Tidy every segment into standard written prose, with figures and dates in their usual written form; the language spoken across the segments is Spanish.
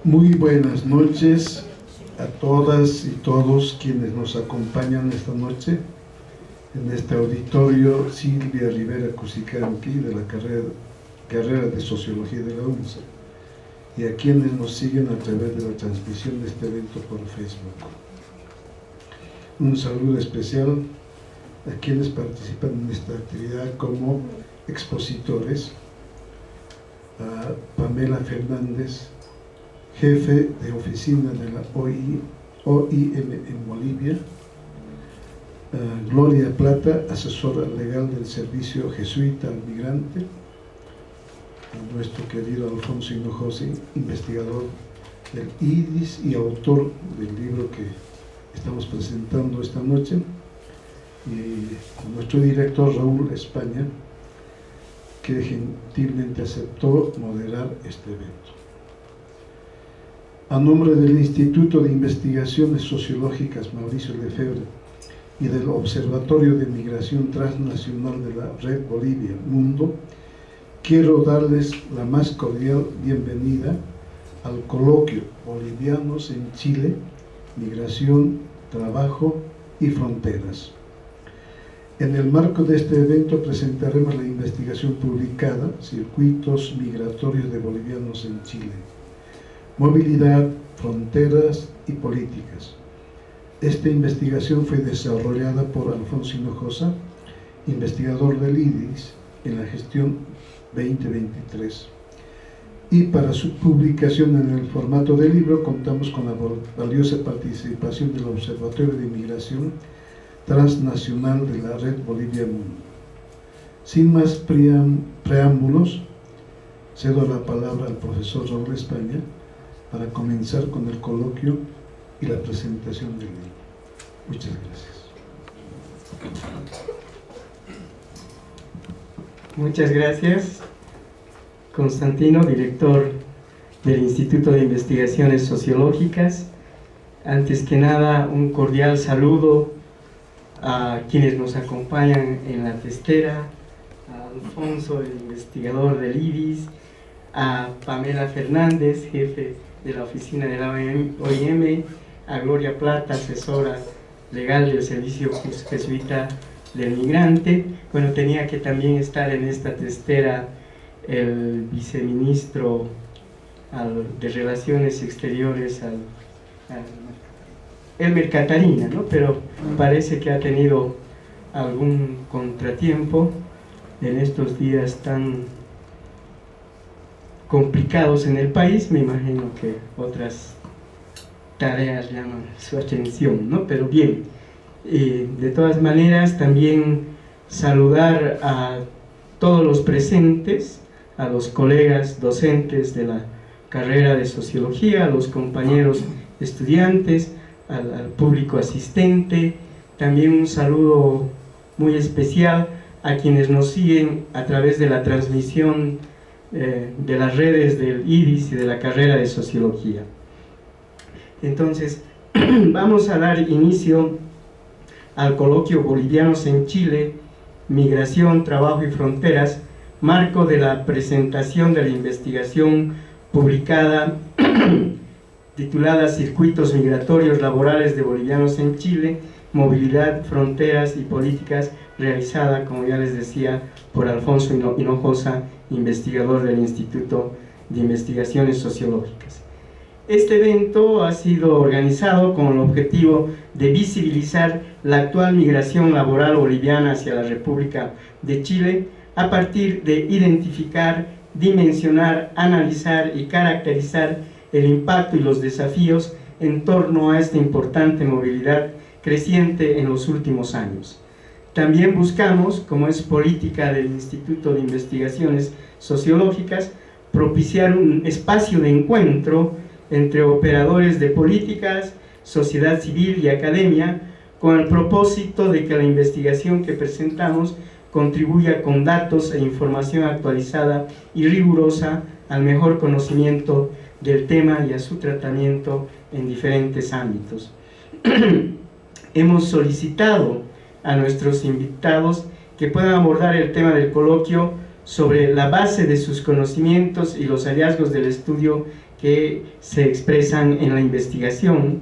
Muy buenas noches a todas y todos quienes nos acompañan esta noche en este auditorio Silvia Rivera Cusicanqui de la carrera de Sociología de la UNSA, y a quienes nos siguen a través de la transmisión de este evento por Facebook. Un saludo especial a quienes participan en esta actividad como expositores: a Pamela Fernández, jefe de oficina de la OIM en Bolivia; a Gloria Plata, asesora legal del Servicio Jesuita al Migrante; a nuestro querido Alfonso Hinojosa, investigador del IDIS y autor del libro que estamos presentando esta noche; y a nuestro director Raúl España, que gentilmente aceptó moderar este evento. A nombre del Instituto de Investigaciones Sociológicas Mauricio Lefebvre y del Observatorio de Migración Transnacional de la Red Bolivia Mundo, quiero darles la más cordial bienvenida al coloquio Bolivianos en Chile, Migración, Trabajo y Fronteras. En el marco de este evento presentaremos la investigación publicada Circuitos Migratorios de Bolivianos en Chile, Movilidad, Fronteras y Políticas. Esta investigación fue desarrollada por Alfonso Hinojosa, investigador del IDIS en la gestión 2023. Y para su publicación en el formato de libro contamos con la valiosa participación del Observatorio de Migración Transnacional de la Red Bolivia Mundo. Sin más preámbulos, cedo la palabra al profesor Raúl España para comenzar con el coloquio y la presentación del libro. Muchas gracias. Muchas gracias, Constantino, director del Instituto de Investigaciones Sociológicas. Antes que nada, un cordial saludo a quienes nos acompañan en la testera, a Alfonso, el investigador del IDIS, a Pamela Fernández, jefe de la oficina de la OIM, a Gloria Plata, asesora legal del Servicio Jesuita del Migrante. Bueno, tenía que también estar en esta testera el viceministro de Relaciones Exteriores, Elmer Catarina, ¿no? Pero parece que ha tenido algún contratiempo en estos días tan complicados en el país. Me imagino que otras tareas llaman su atención, ¿no? Pero bien, de todas maneras también saludar a todos los presentes, a los colegas docentes de la carrera de Sociología, a los compañeros estudiantes, al público asistente. También un saludo muy especial a quienes nos siguen a través de la transmisión de las redes del IDIS y de la carrera de Sociología. Entonces, vamos a dar inicio al coloquio Bolivianos en Chile, Migración, Trabajo y Fronteras, marco de la presentación de la investigación publicada titulada Circuitos Migratorios Laborales de Bolivianos en Chile, Movilidad, Fronteras y Políticas, realizada, como ya les decía, por Alfonso Hinojosa, investigador del Instituto de Investigaciones Sociológicas. Este evento ha sido organizado con el objetivo de visibilizar la actual migración laboral boliviana hacia la República de Chile a partir de identificar, dimensionar, analizar y caracterizar el impacto y los desafíos en torno a esta importante movilidad creciente en los últimos años. También buscamos, como es política del Instituto de Investigaciones Sociológicas, propiciar un espacio de encuentro entre operadores de políticas, sociedad civil y academia, con el propósito de que la investigación que presentamos contribuya con datos e información actualizada y rigurosa al mejor conocimiento del tema y a su tratamiento en diferentes ámbitos. Hemos solicitado a nuestros invitados que puedan abordar el tema del coloquio sobre la base de sus conocimientos y los hallazgos del estudio que se expresan en la investigación,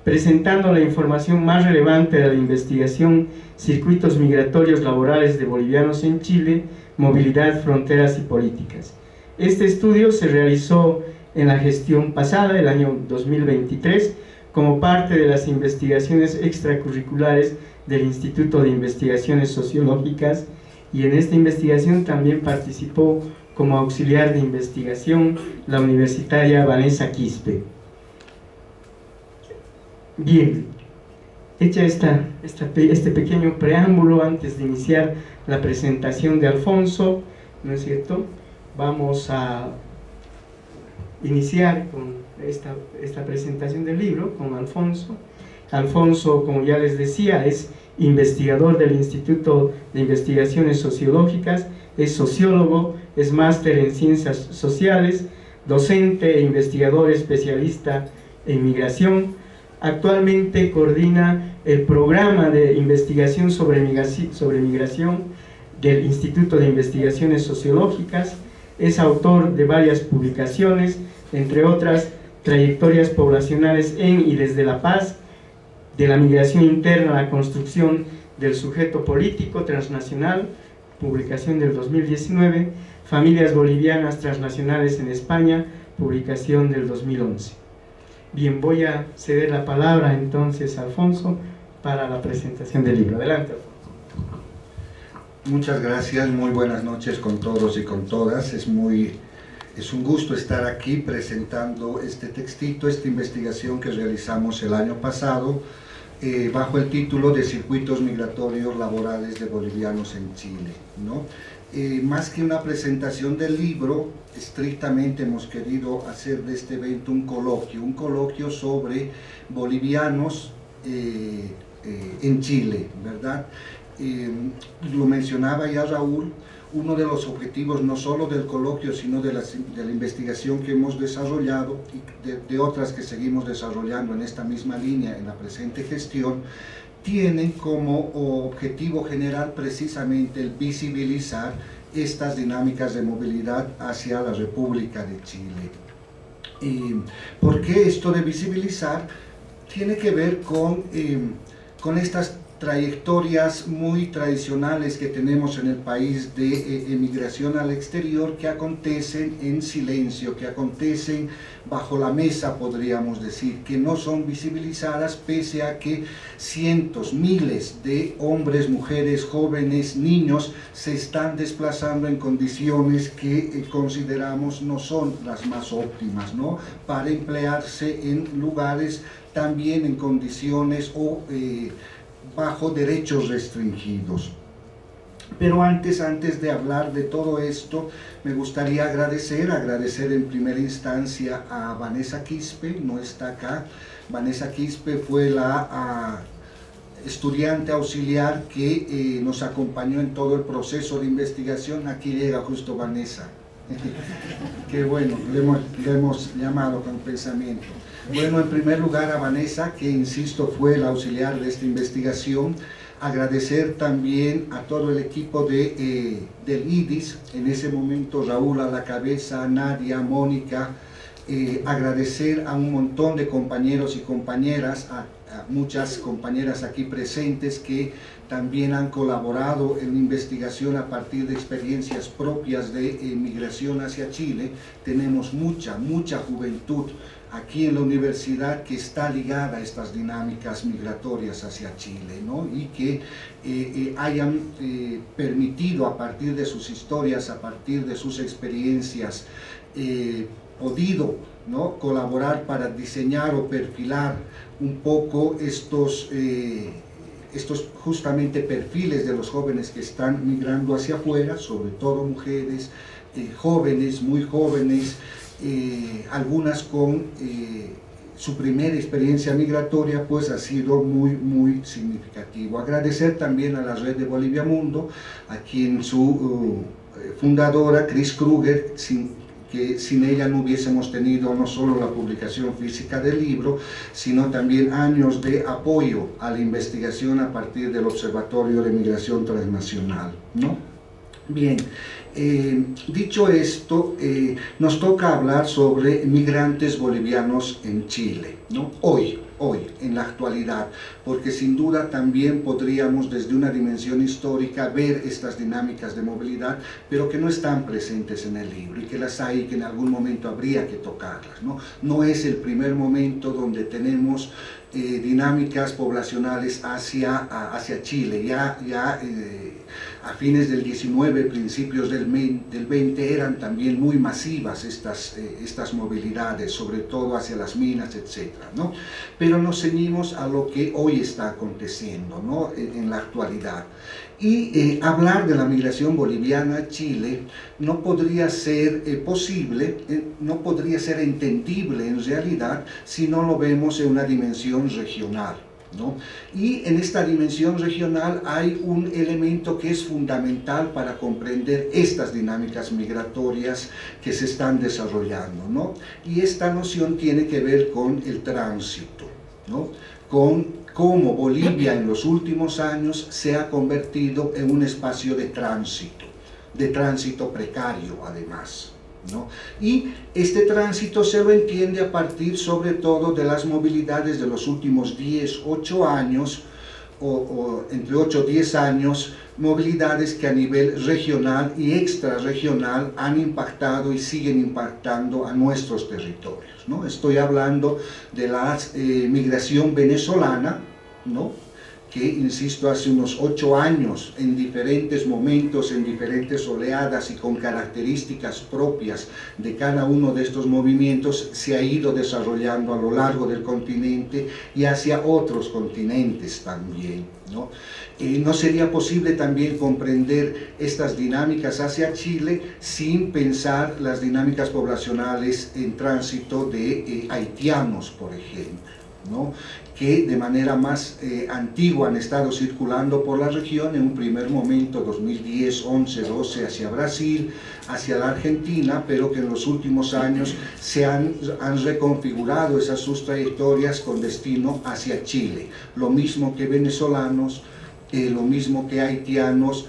presentando la información más relevante de la investigación, circuitos migratorios laborales de bolivianos en Chile, movilidad, fronteras y políticas. Este estudio se realizó en la gestión pasada, el año 2023, como parte de las investigaciones extracurriculares del Instituto de Investigaciones Sociológicas, y en esta investigación también participó como auxiliar de investigación la universitaria Vanessa Quispe. Bien, hecha este pequeño preámbulo antes de iniciar la presentación de Alfonso, ¿no es cierto? Vamos a iniciar con esta presentación del libro con Alfonso. Alfonso, como ya les decía, es investigador del Instituto de Investigaciones Sociológicas, es sociólogo, es máster en Ciencias Sociales, docente e investigador especialista en migración. Actualmente coordina el programa de investigación sobre migración del Instituto de Investigaciones Sociológicas, es autor de varias publicaciones, entre otras, trayectorias poblacionales en y desde La Paz, de la migración interna a la construcción del sujeto político transnacional, publicación del 2019, Familias bolivianas transnacionales en España, publicación del 2011. Bien, voy a ceder la palabra entonces a Alfonso para la presentación del libro. Adelante, Alfonso. Muchas gracias, muy buenas noches con todos y con todas. Es un gusto estar aquí presentando este textito, esta investigación que realizamos el año pasado bajo el título de Circuitos Migratorios Laborales de Bolivianos en Chile, ¿no? Más que una presentación del libro, estrictamente hemos querido hacer de este evento un coloquio sobre bolivianos en Chile, ¿verdad? Lo mencionaba ya Raúl, uno de los objetivos no solo del coloquio, sino de la investigación que hemos desarrollado y de otras que seguimos desarrollando en esta misma línea en la presente gestión, tienen como objetivo general precisamente el visibilizar estas dinámicas de movilidad hacia la República de Chile. ¿Por qué esto de visibilizar? Tiene que ver con estas trayectorias muy tradicionales que tenemos en el país de emigración al exterior, que acontecen en silencio, que acontecen bajo la mesa, podríamos decir, que no son visibilizadas pese a que cientos, miles de hombres, mujeres, jóvenes, niños se están desplazando en condiciones que consideramos no son las más óptimas, ¿no? Para emplearse en lugares también en condiciones bajo derechos restringidos. Pero antes de hablar de todo esto, me gustaría agradecer en primera instancia a Vanessa Quispe, no está acá. Vanessa Quispe fue la estudiante auxiliar que nos acompañó en todo el proceso de investigación. Aquí llega justo Vanessa. Qué bueno, le hemos llamado con pensamiento. Bueno, en primer lugar a Vanessa, que insisto fue la auxiliar de esta investigación. Agradecer también a todo el equipo del IDIS, en ese momento Raúl a la cabeza, Nadia, Mónica. Agradecer a un montón de compañeros y compañeras, a muchas compañeras aquí presentes que también han colaborado en la investigación a partir de experiencias propias de migración hacia Chile. Tenemos mucha juventud aquí en la universidad que está ligada a estas dinámicas migratorias hacia Chile, ¿no? Y que hayan permitido a partir de sus historias, a partir de sus experiencias, podido, ¿no?, colaborar para diseñar o perfilar un poco estos justamente perfiles de los jóvenes que están migrando hacia afuera, sobre todo mujeres, jóvenes, muy jóvenes, algunas con su primera experiencia migratoria, pues ha sido muy significativo. Agradecer también a la red de Bolivia Mundo, a quien su fundadora, Chris Kruger, que sin ella no hubiésemos tenido no solo la publicación física del libro, sino también años de apoyo a la investigación a partir del Observatorio de Migración Transnacional, ¿no? Bien, dicho esto, nos toca hablar sobre migrantes bolivianos en Chile, ¿no? Hoy, en la actualidad, porque sin duda también podríamos desde una dimensión histórica ver estas dinámicas de movilidad, pero que no están presentes en el libro y que las hay y que en algún momento habría que tocarlas, ¿no? No es el primer momento donde tenemos dinámicas poblacionales hacia Chile. A fines del 19, principios del 20 eran también muy masivas estas movilidades, sobre todo hacia las minas, etc., ¿no? Pero nos ceñimos a lo que hoy está aconteciendo, ¿no? En la actualidad. Y hablar de la migración boliviana a Chile no podría ser posible, no podría ser entendible en realidad si no lo vemos en una dimensión regional, ¿no? Y en esta dimensión regional hay un elemento que es fundamental para comprender estas dinámicas migratorias que se están desarrollando, ¿no? Y esta noción tiene que ver con el tránsito, ¿no? Con cómo Bolivia en los últimos años se ha convertido en un espacio de tránsito precario además, ¿no? Y este tránsito se lo entiende a partir sobre todo de las movilidades de los últimos 8 años, o entre 8 y 10 años, movilidades que a nivel regional y extrarregional han impactado y siguen impactando a nuestros territorios, ¿no? Estoy hablando de la migración venezolana, ¿no? Que, insisto, hace unos 8 años, en diferentes momentos, en diferentes oleadas y con características propias de cada uno de estos movimientos, se ha ido desarrollando a lo largo del continente y hacia otros continentes también, ¿no? No sería posible también comprender estas dinámicas hacia Chile sin pensar las dinámicas poblacionales en tránsito de haitianos, por ejemplo, ¿no? Que de manera más antigua han estado circulando por la región en un primer momento, 2010, 11, 12, hacia Brasil, hacia la Argentina, pero que en los últimos años se han reconfigurado sus trayectorias con destino hacia Chile. Lo mismo que venezolanos, lo mismo que haitianos,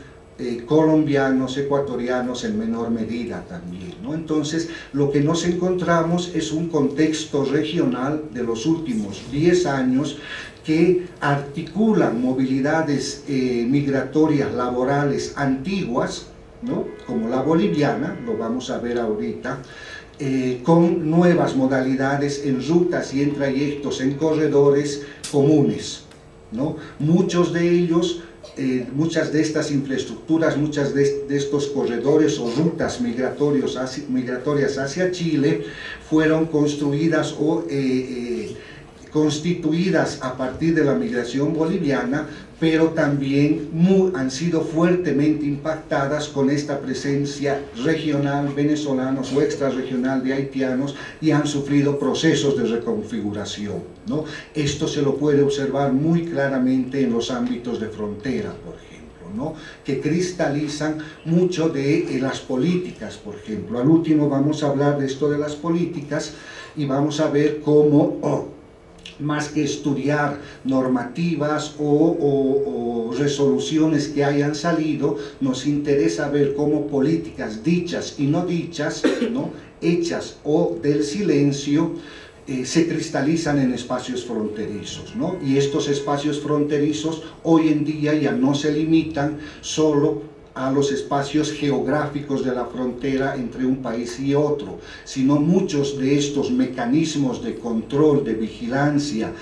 colombianos, ecuatorianos en menor medida también, ¿no? Entonces, lo que nos encontramos es un contexto regional de los últimos 10 años que articulan movilidades migratorias laborales antiguas, ¿no? Como la boliviana, lo vamos a ver ahorita, con nuevas modalidades en rutas y en trayectos, en corredores comunes, ¿no? Muchos de ellos, muchas de estas infraestructuras, muchas de estos corredores o rutas migratorias hacia Chile fueron construidas o constituidas a partir de la migración boliviana, pero también han sido fuertemente impactadas con esta presencia regional venezolanos o extrarregional de haitianos y han sufrido procesos de reconfiguración, ¿no? Esto se lo puede observar muy claramente en los ámbitos de frontera, por ejemplo, ¿no? Que cristalizan mucho de las políticas, por ejemplo. Al último vamos a hablar de esto de las políticas y vamos a ver cómo más que estudiar normativas o resoluciones que hayan salido, nos interesa ver cómo políticas dichas y no dichas, ¿no? Hechas o del silencio, se cristalizan en espacios fronterizos, ¿no? Y estos espacios fronterizos hoy en día ya no se limitan solo a los espacios geográficos de la frontera entre un país y otro, sino muchos de estos mecanismos de control, de vigilancia,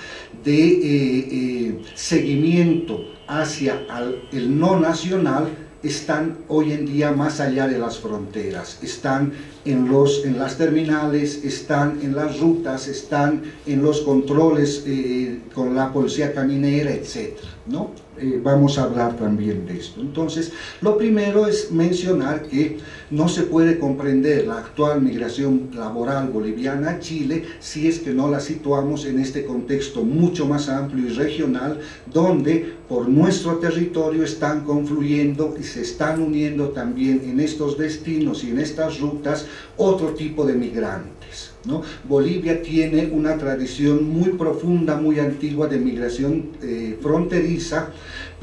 de seguimiento hacia el no nacional están hoy en día más allá de las fronteras, están en las terminales, están en las rutas, están en los controles con la policía caminera, etc., ¿no? Vamos a hablar también de esto. Entonces, lo primero es mencionar que no se puede comprender la actual migración laboral boliviana a Chile si es que no la situamos en este contexto mucho más amplio y regional, donde por nuestro territorio están confluyendo y se están uniendo también en estos destinos y en estas rutas otro tipo de migrantes, ¿no? Bolivia tiene una tradición muy profunda, muy antigua de migración fronteriza,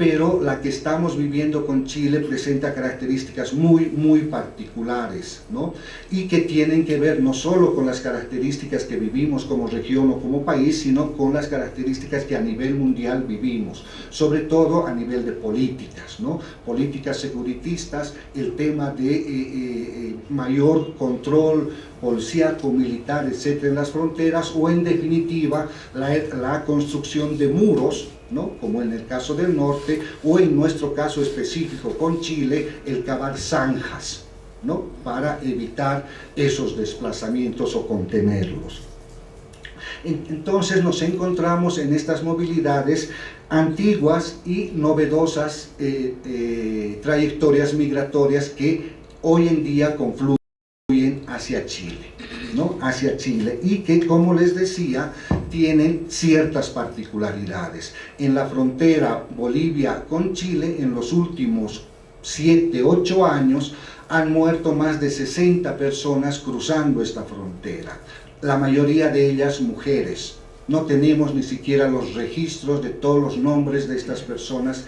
pero la que estamos viviendo con Chile presenta características muy particulares, ¿no? Y que tienen que ver no solo con las características que vivimos como región o como país, sino con las características que a nivel mundial vivimos, sobre todo a nivel de políticas, ¿no? Políticas securitistas, el tema de mayor control policíaco, militar, etcétera, en las fronteras, o en definitiva la construcción de muros, ¿no? Como en el caso del norte, o en nuestro caso específico con Chile, el cavar zanjas, ¿no? Para evitar esos desplazamientos o contenerlos. Entonces nos encontramos en estas movilidades antiguas y novedosas trayectorias migratorias que hoy en día confluyen hacia Chile, ¿no? Hacia Chile, y que, como les decía, tienen ciertas particularidades. En la frontera Bolivia con Chile, en los últimos 7-8 años, han muerto más de 60 personas cruzando esta frontera, la mayoría de ellas mujeres. No tenemos ni siquiera los registros de todos los nombres de estas personas,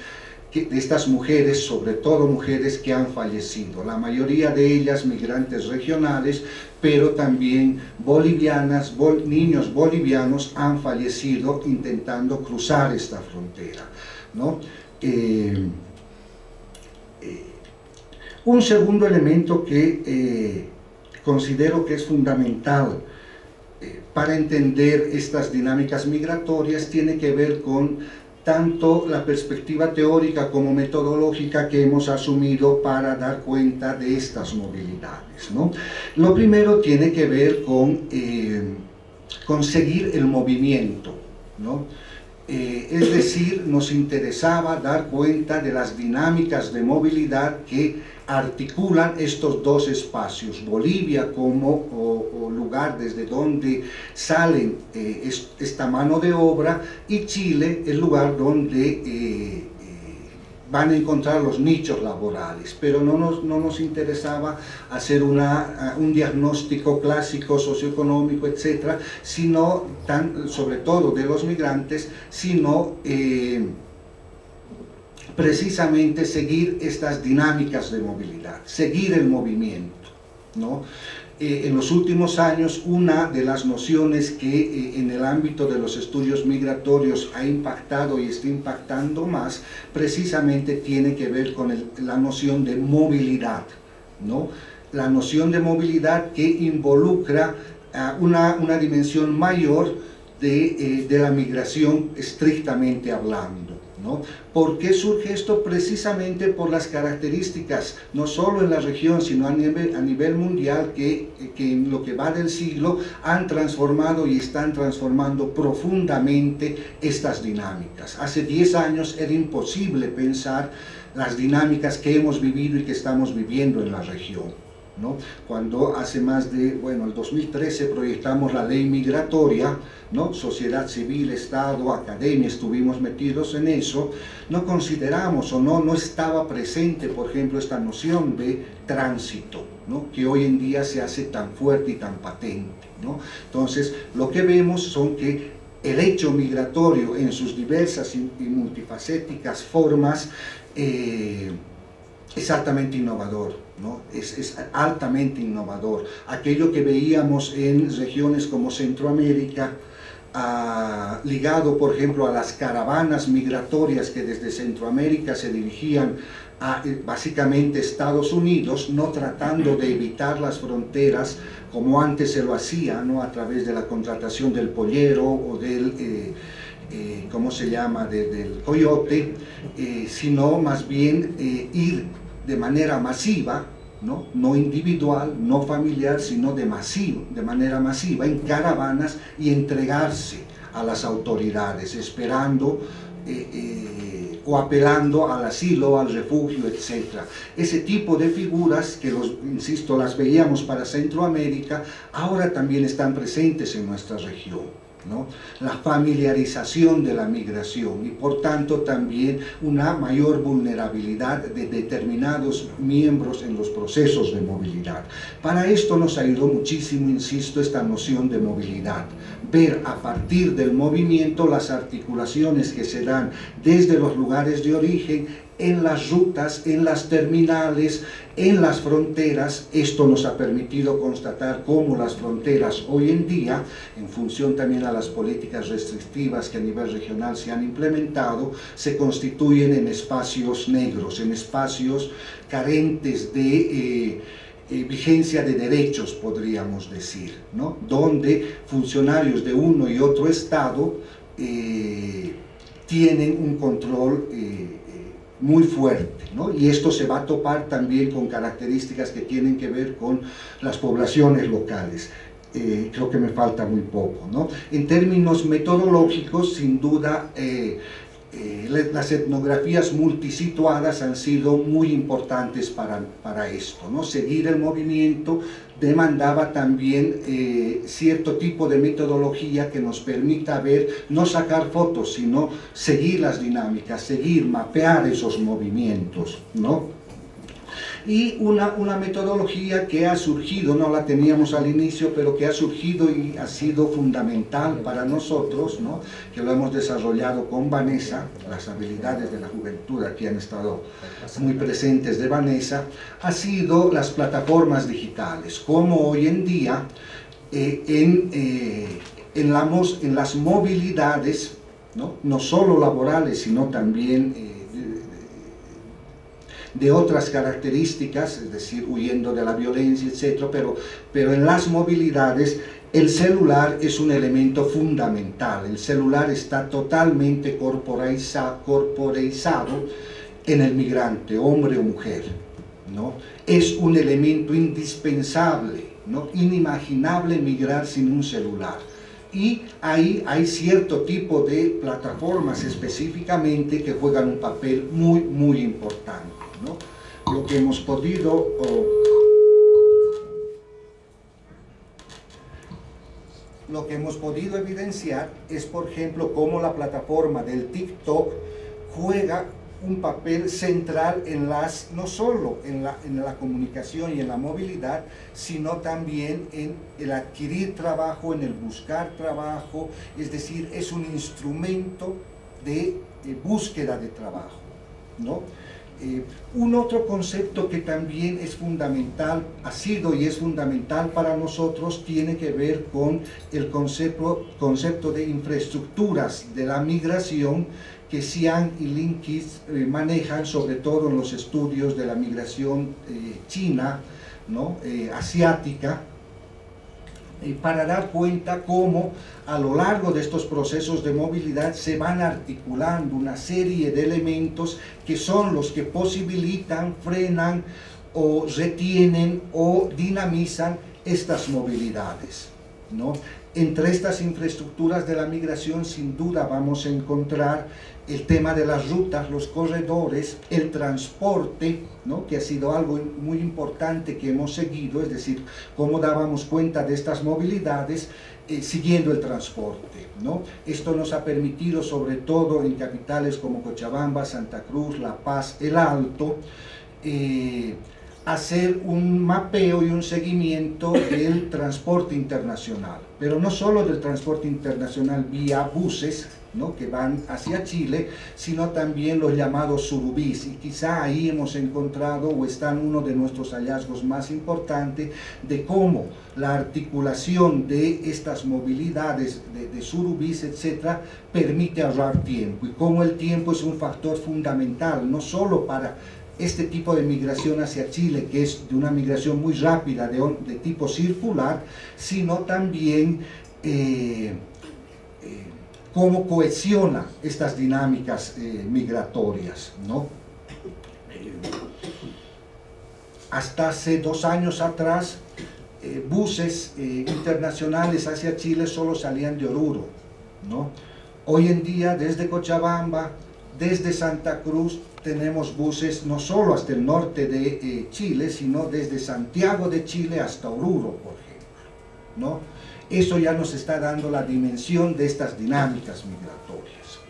de estas mujeres, sobre todo mujeres que han fallecido, la mayoría de ellas migrantes regionales, pero también bolivianas, niños bolivianos han fallecido intentando cruzar esta frontera, ¿no? Un segundo elemento que considero que es fundamental para entender estas dinámicas migratorias tiene que ver con tanto la perspectiva teórica como metodológica que hemos asumido para dar cuenta de estas movilidades, ¿no? Lo primero tiene que ver con seguir el movimiento, ¿no? Es decir, nos interesaba dar cuenta de las dinámicas de movilidad que articulan estos dos espacios, Bolivia como lugar desde donde salen esta mano de obra, y Chile, el lugar donde van a encontrar los nichos laborales, pero no nos interesaba hacer un diagnóstico clásico, socioeconómico, etcétera, sino sobre todo de los migrantes, sino precisamente seguir estas dinámicas de movilidad, seguir el movimiento, ¿no? En los últimos años, una de las nociones que en el ámbito de los estudios migratorios ha impactado y está impactando más, precisamente tiene que ver con la noción de movilidad, ¿no? La noción de movilidad que involucra una dimensión mayor de la migración estrictamente hablando, ¿no? ¿Por qué surge esto? Precisamente por las características, no solo en la región, sino a nivel mundial, que en lo que va del siglo han transformado y están transformando profundamente estas dinámicas. Hace 10 años era imposible pensar las dinámicas que hemos vivido y que estamos viviendo en la región, ¿no? Cuando hace el 2013 proyectamos la ley migratoria, ¿no? Sociedad civil, Estado, academia, estuvimos metidos en eso, no consideramos o no estaba presente, por ejemplo, esta noción de tránsito, ¿no? Que hoy en día se hace tan fuerte y tan patente, ¿no? Entonces, lo que vemos son que el hecho migratorio en sus diversas y multifacéticas formas es altamente innovador, ¿no? Es altamente innovador. Aquello que veíamos en regiones como Centroamérica, ligado por ejemplo a las caravanas migratorias que desde Centroamérica se dirigían a básicamente Estados Unidos, no tratando de evitar las fronteras como antes se lo hacía, ¿no? A través de la contratación del pollero o del ¿cómo se llama? Del coyote, sino más bien ir de manera masiva, no individual, no familiar, sino de manera masiva, en caravanas, y entregarse a las autoridades, esperando o apelando al asilo, al refugio, etc. Ese tipo de figuras que, insisto, las veíamos para Centroamérica, ahora también están presentes en nuestra región, ¿no? La familiarización de la migración y por tanto también una mayor vulnerabilidad de determinados miembros en los procesos de movilidad. Para esto nos ayudó muchísimo, insisto, esta noción de movilidad, ver a partir del movimiento las articulaciones que se dan desde los lugares de origen, en las rutas, en las terminales, en las fronteras. Esto nos ha permitido constatar cómo las fronteras hoy en día, en función también a las políticas restrictivas que a nivel regional se han implementado, se constituyen en espacios negros, en espacios carentes de vigencia de derechos, podríamos decir, ¿no? Donde funcionarios de uno y otro estado tienen un control muy fuerte, ¿no? Y esto se va a topar también con características que tienen que ver con las poblaciones locales. Creo que me falta muy poco, ¿no? En términos metodológicos, sin duda, las etnografías multisituadas han sido muy importantes para esto, ¿no? Seguir el movimiento demandaba también cierto tipo de metodología que nos permita ver, no sacar fotos, sino seguir las dinámicas, seguir, mapear esos movimientos, ¿no? Y una metodología que ha surgido, no la teníamos al inicio, pero que ha surgido y ha sido fundamental para nosotros, ¿no? Que lo hemos desarrollado con Vanessa, las habilidades de la juventud aquí han estado muy presentes de Vanessa, ha sido las plataformas digitales, como hoy en día en las movilidades, no solo laborales, sino también de otras características, es decir, huyendo de la violencia, etc., pero en las movilidades el celular es un elemento fundamental. El celular está totalmente corporeizado en el migrante, hombre o mujer, ¿no? Es un elemento indispensable, ¿no? Inimaginable migrar sin un celular. Y ahí hay cierto tipo de plataformas específicamente que juegan un papel muy, muy importante, ¿no? Lo que hemos podido evidenciar es, por ejemplo, cómo la plataforma del TikTok juega un papel central no solo en la comunicación y en la movilidad, sino también en el adquirir trabajo, en el buscar trabajo, es decir, es un instrumento de búsqueda de trabajo, ¿no? Un otro concepto que también es fundamental, ha sido y es fundamental para nosotros, tiene que ver con el concepto de infraestructuras de la migración que Xiang y Linkis manejan, sobre todo en los estudios de la migración china, ¿no? Asiática, para dar cuenta cómo a lo largo de estos procesos de movilidad se van articulando una serie de elementos que son los que posibilitan, frenan o retienen o dinamizan estas movilidades, ¿no? Entre estas infraestructuras de la migración, sin duda vamos a encontrar el tema de las rutas, los corredores, el transporte, ¿no? Que ha sido algo muy importante que hemos seguido, es decir, cómo dábamos cuenta de estas movilidades siguiendo el transporte, ¿no? Esto nos ha permitido, sobre todo en capitales como Cochabamba, Santa Cruz, La Paz, El Alto, hacer un mapeo y un seguimiento del transporte internacional, pero no solo del transporte internacional vía buses, ¿no? Que van hacia Chile, sino también los llamados surubís, y quizá ahí hemos encontrado o están uno de nuestros hallazgos más importantes de cómo la articulación de estas movilidades de surubís, etcétera, permite ahorrar tiempo, y cómo el tiempo es un factor fundamental, no solo para este tipo de migración hacia Chile, que es de una migración muy rápida de tipo circular, sino también cómo cohesiona estas dinámicas migratorias, ¿no? Hasta hace 2 años atrás, buses internacionales hacia Chile solo salían de Oruro, ¿no? Hoy en día, desde Cochabamba, desde Santa Cruz, tenemos buses no solo hasta el norte de Chile, sino desde Santiago de Chile hasta Oruro, por ejemplo, ¿no? Eso ya nos está dando la dimensión de estas dinámicas migratorias.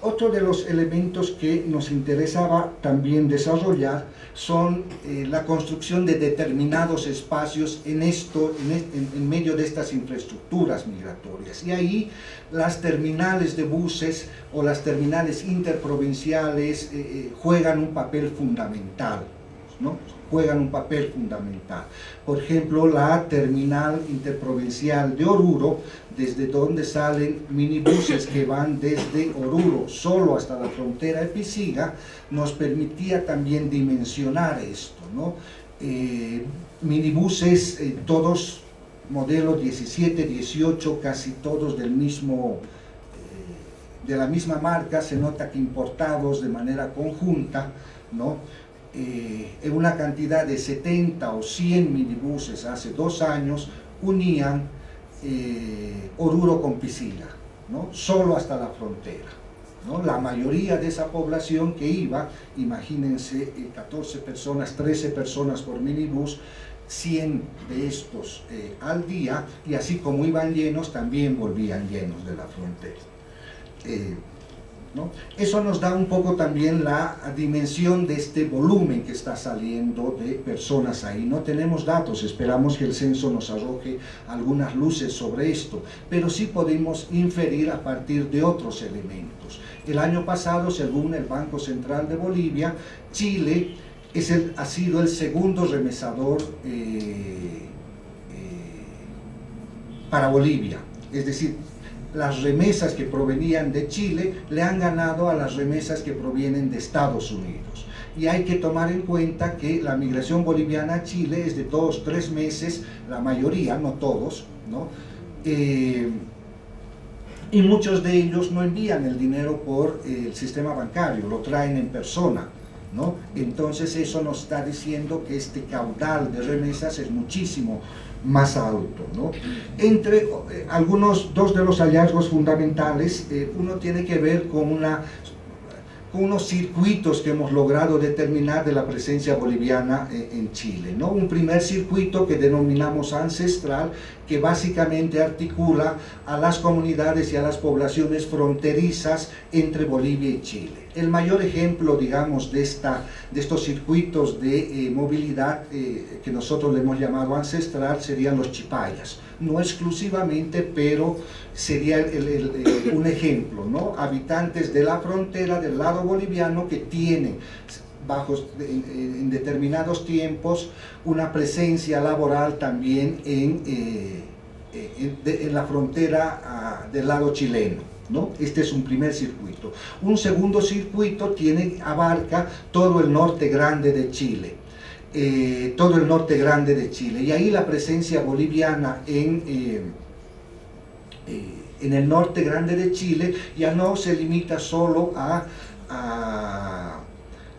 Otro de los elementos que nos interesaba también desarrollar son la construcción de determinados espacios en medio de estas infraestructuras migratorias. Y ahí las terminales de buses o las terminales interprovinciales juegan un papel fundamental, ¿no? Juegan un papel fundamental. Por ejemplo, la terminal interprovincial de Oruro, desde donde salen minibuses que van desde Oruro solo hasta la frontera de Pisiga, nos permitía también dimensionar esto, ¿no? Minibuses, todos modelo 17, 18, casi todos del mismo, de la misma marca, se nota que importados de manera conjunta, ¿no? En una cantidad de 70 o 100 minibuses hace 2 años unían Oruro con Pisiga, ¿no? Solo hasta la frontera, ¿no? La mayoría de esa población que iba, imagínense, 14 personas, 13 personas por minibús, 100 de estos al día, y así como iban llenos, también volvían llenos de la frontera. ¿No? Eso nos da un poco también la dimensión de este volumen que está saliendo de personas ahí. No tenemos datos, esperamos que el censo nos arroje algunas luces sobre esto, pero sí podemos inferir a partir de otros elementos. El año pasado, según el Banco Central de Bolivia, Chile ha sido el segundo remesador para Bolivia, es decir, las remesas que provenían de Chile le han ganado a las remesas que provienen de Estados Unidos. Y hay que tomar en cuenta que la migración boliviana a Chile es de 2-3 meses, la mayoría, no todos, ¿no? Y muchos de ellos no envían el dinero por el sistema bancario, lo traen en persona, ¿no? Entonces eso nos está diciendo que este caudal de remesas es muchísimo más alto, ¿no? Entre dos de los hallazgos fundamentales, uno tiene que ver con unos circuitos que hemos logrado determinar de la presencia boliviana en Chile, ¿no? Un primer circuito que denominamos ancestral, que básicamente articula a las comunidades y a las poblaciones fronterizas entre Bolivia y Chile. El mayor ejemplo, digamos, de estos circuitos de movilidad que nosotros le hemos llamado ancestral serían los chipayas. No exclusivamente, pero sería un ejemplo, ¿no? Habitantes de la frontera del lado boliviano que tienen en determinados tiempos una presencia laboral también en la frontera del lado chileno, ¿no? Este es un primer circuito. Un segundo circuito abarca todo el norte grande de Chile. Todo el norte grande de Chile, y ahí la presencia boliviana en el norte grande de Chile ya no se limita solo a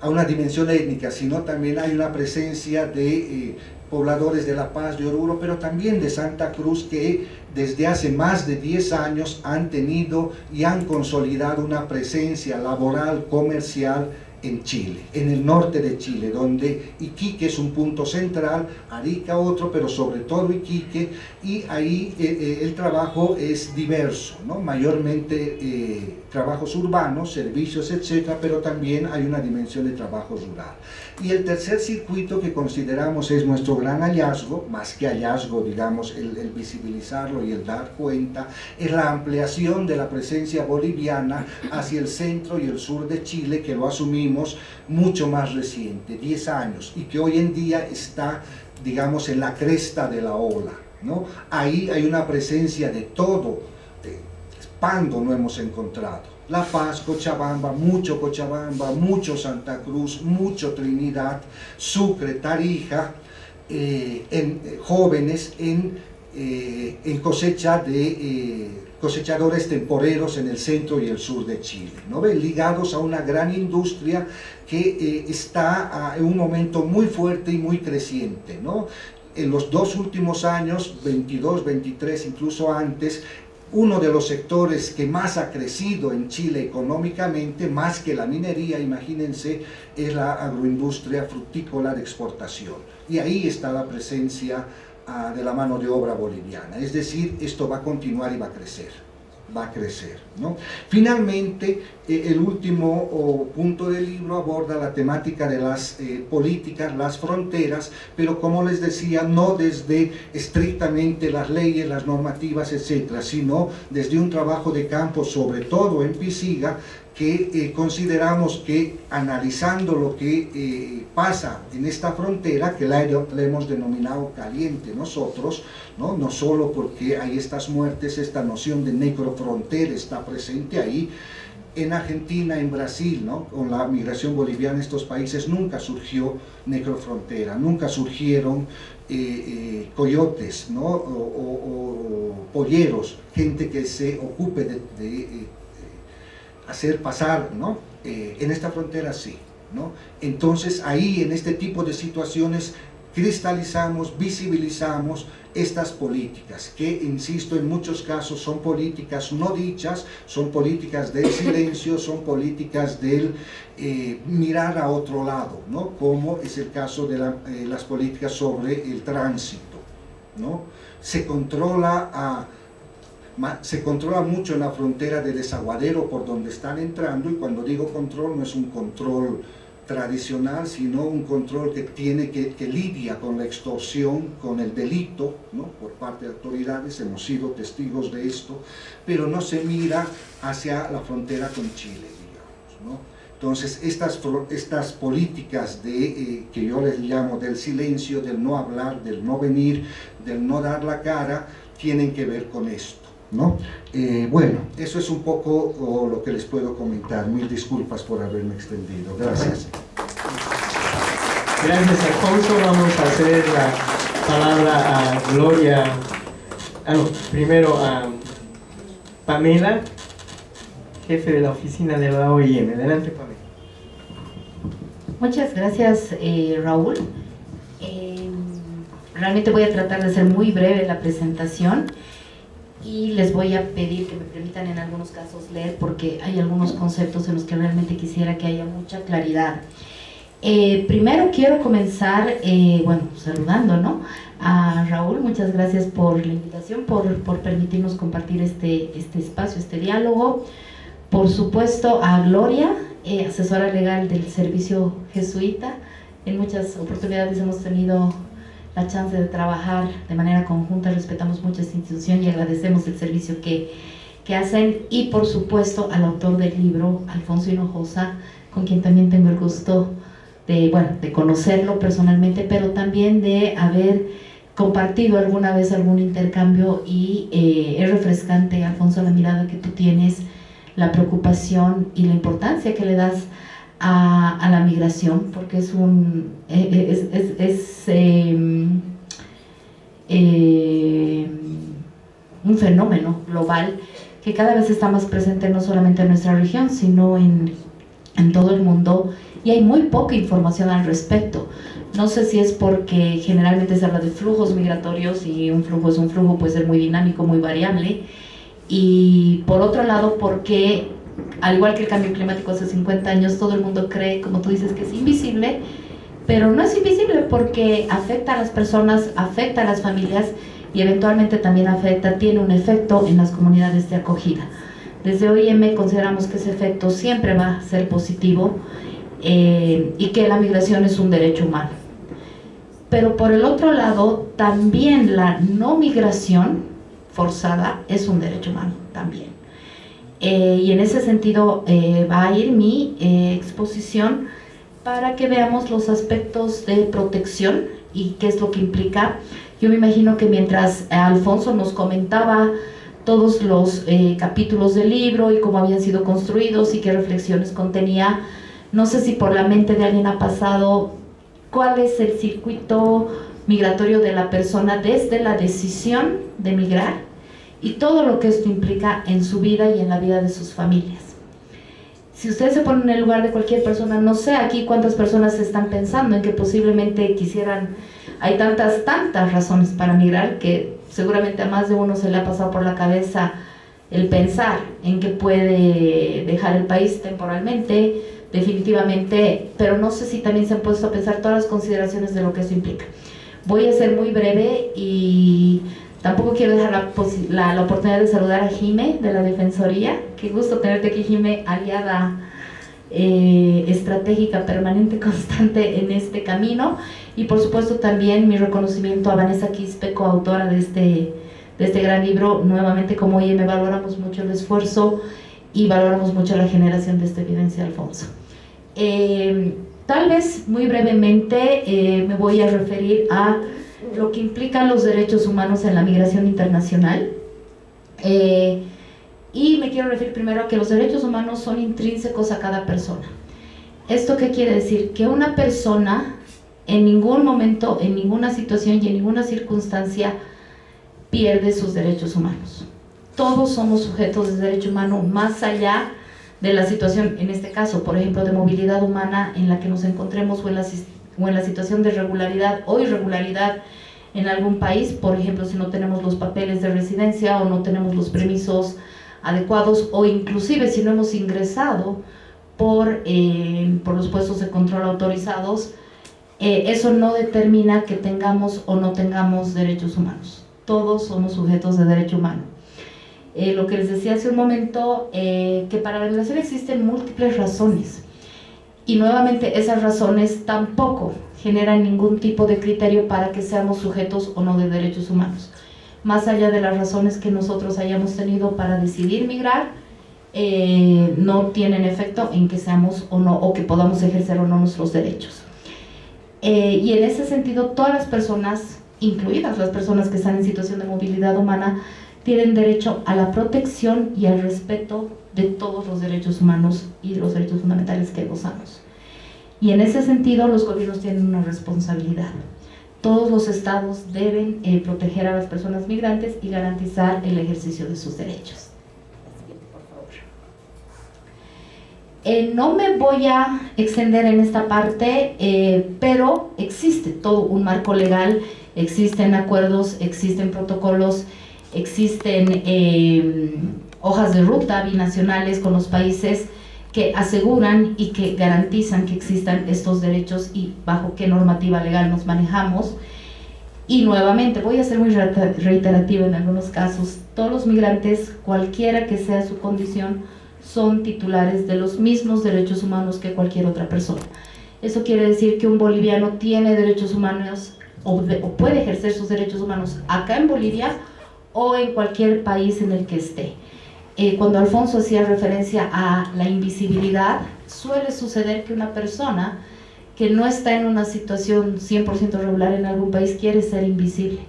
una dimensión étnica, sino también hay una presencia de pobladores de La Paz, de Oruro, pero también de Santa Cruz, que desde hace más de 10 años han tenido y han consolidado una presencia laboral, comercial en Chile, en el norte de Chile, donde Iquique es un punto central, Arica otro, pero sobre todo Iquique, y ahí el trabajo es diverso, ¿no? Mayormente trabajos urbanos, servicios, etcétera, pero también hay una dimensión de trabajo rural. Y el tercer circuito que consideramos es nuestro gran hallazgo, más que hallazgo, digamos, el visibilizarlo y el dar cuenta, es la ampliación de la presencia boliviana hacia el centro y el sur de Chile, que lo asumimos mucho más reciente, 10 años, y que hoy en día está, digamos, en la cresta de la ola, ¿no? Ahí hay una presencia de todo, Pando no hemos encontrado, La Paz, Cochabamba, mucho Santa Cruz, mucho Trinidad, Sucre, Tarija, jóvenes en cosecha de cosechadores temporeros en el centro y el sur de Chile, ¿no? Ligados a una gran industria que está en un momento muy fuerte y muy creciente, ¿no? En los 2 últimos años, 22, 23, incluso antes, uno de los sectores que más ha crecido en Chile económicamente, más que la minería, imagínense, es la agroindustria frutícola de exportación. Y ahí está la presencia de la mano de obra boliviana. Es decir, esto va a continuar y va a crecer, ¿no? Finalmente, el último punto del libro aborda la temática de las políticas, las fronteras, pero como les decía, no desde estrictamente las leyes, las normativas, etcétera, sino desde un trabajo de campo, sobre todo en Pisiga, que consideramos que analizando lo que pasa en esta frontera, que la hemos denominado caliente nosotros, no solo porque hay estas muertes, esta noción de necrofrontera está presente ahí. En Argentina, en Brasil, ¿no? Con la migración boliviana en estos países nunca surgió necrofrontera, nunca surgieron coyotes, ¿no? o polleros, gente que se ocupe de hacer pasar, ¿no? En esta frontera sí, ¿no? Entonces ahí en este tipo de situaciones cristalizamos, visibilizamos estas políticas que, insisto, en muchos casos son políticas no dichas, son políticas del silencio, son políticas del mirar a otro lado, ¿no? Como es el caso de las políticas sobre el tránsito, ¿no? Se controla mucho en la frontera de desaguadero por donde están entrando, y cuando digo control no es un control tradicional, sino un control que lidia con la extorsión, con el delito, ¿no? Por parte de autoridades. Hemos sido testigos de esto, pero no se mira hacia la frontera con Chile, digamos, ¿no? Entonces estas políticas que yo les llamo del silencio, del no hablar, del no venir, del no dar la cara, tienen que ver con esto, ¿no? Bueno, eso es un poco lo que les puedo comentar. Mil disculpas por haberme extendido. Gracias. Gracias, Alfonso. Vamos a hacer la palabra a Gloria. Primero a Pamela, jefe de la oficina de la OIM. Adelante, Pamela. Muchas gracias, Raúl. Realmente voy a tratar de hacer muy breve la presentación. Y les voy a pedir que me permitan en algunos casos leer, porque hay algunos conceptos en los que realmente quisiera que haya mucha claridad. Primero quiero comenzar, saludando, ¿no?, a Raúl. Muchas gracias por la invitación, por permitirnos compartir este espacio, este diálogo. Por supuesto a Gloria, asesora legal del Servicio Jesuita. En muchas oportunidades hemos tenido la chance de trabajar de manera conjunta, respetamos mucho esta institución y agradecemos el servicio que hacen. Y por supuesto al autor del libro, Alfonso Hinojosa, con quien también tengo el gusto de conocerlo personalmente, pero también de haber compartido alguna vez algún intercambio, y es refrescante, Alfonso, la mirada que tú tienes, la preocupación y la importancia que le das a la migración, porque es un fenómeno global que cada vez está más presente no solamente en nuestra región, sino en todo el mundo, y hay muy poca información al respecto. No sé si es porque generalmente se habla de flujos migratorios, y un flujo es un flujo, puede ser muy dinámico, muy variable, y por otro lado porque, al igual que el cambio climático hace 50 años, todo el mundo cree, como tú dices, que es invisible, pero no es invisible porque afecta a las personas, afecta a las familias, y eventualmente también tiene un efecto en las comunidades de acogida. Desde OIM consideramos que ese efecto siempre va a ser positivo, y que la migración es un derecho humano. Pero por el otro lado, también la no migración forzada es un derecho humano también. Y en ese sentido va a ir mi exposición, para que veamos los aspectos de protección y qué es lo que implica. Yo me imagino que mientras Alfonso nos comentaba todos los capítulos del libro y cómo habían sido construidos y qué reflexiones contenía, no sé si por la mente de alguien ha pasado cuál es el circuito migratorio de la persona desde la decisión de migrar y todo lo que esto implica en su vida y en la vida de sus familias. Si ustedes se ponen en el lugar de cualquier persona, no sé aquí cuántas personas están pensando en que posiblemente quisieran, hay tantas razones para migrar, que seguramente a más de uno se le ha pasado por la cabeza el pensar en que puede dejar el país temporalmente, definitivamente, pero no sé si también se han puesto a pensar todas las consideraciones de lo que eso implica. Voy a ser muy breve y tampoco quiero dejar la oportunidad de saludar a Jime de la Defensoría. Qué gusto tenerte aquí, Jime, aliada estratégica, permanente, constante en este camino. Y por supuesto también mi reconocimiento a Vanessa Quispe, coautora de este gran libro. Nuevamente, como OIM, valoramos mucho el esfuerzo y valoramos mucho la generación de esta evidencia, Alfonso. Tal vez muy brevemente me voy a referir a lo que implican los derechos humanos en la migración internacional. Y me quiero referir primero a que los derechos humanos son intrínsecos a cada persona. ¿Esto qué quiere decir? Que una persona en ningún momento, en ninguna situación y en ninguna circunstancia pierde sus derechos humanos. Todos somos sujetos de derecho humano, más allá de la situación, en este caso, por ejemplo, de movilidad humana en la que nos encontremos, o en la situación de regularidad o irregularidad en algún país, por ejemplo, si no tenemos los papeles de residencia o no tenemos los permisos adecuados, o inclusive si no hemos ingresado por los puestos de control autorizados, eso no determina que tengamos o no tengamos derechos humanos. Todos somos sujetos de derecho humano. Lo que les decía hace un momento, que para la migración existen múltiples razones, y nuevamente esas razones tampoco generan ningún tipo de criterio para que seamos sujetos o no de derechos humanos. Más allá de las razones que nosotros hayamos tenido para decidir migrar, no tienen efecto en que seamos o no, o que podamos ejercer o no nuestros derechos. Y en ese sentido, todas las personas, incluidas las personas que están en situación de movilidad humana, tienen derecho a la protección y al respeto de todos los derechos humanos y los derechos fundamentales que gozamos. Y en ese sentido, los gobiernos tienen una responsabilidad. Todos los estados deben proteger a las personas migrantes y garantizar el ejercicio de sus derechos. No me voy a extender en esta parte, pero existe todo un marco legal, existen acuerdos, existen protocolos, existen hojas de ruta binacionales con los países que aseguran y que garantizan que existan estos derechos y bajo qué normativa legal nos manejamos. Y nuevamente, voy a ser muy reiterativa en algunos casos, todos los migrantes, cualquiera que sea su condición, son titulares de los mismos derechos humanos que cualquier otra persona. Eso quiere decir que un boliviano tiene derechos humanos o puede ejercer sus derechos humanos acá en Bolivia o en cualquier país en el que esté. Cuando Alfonso hacía referencia a la invisibilidad, suele suceder que una persona que no está en una situación 100% regular en algún país quiere ser invisible,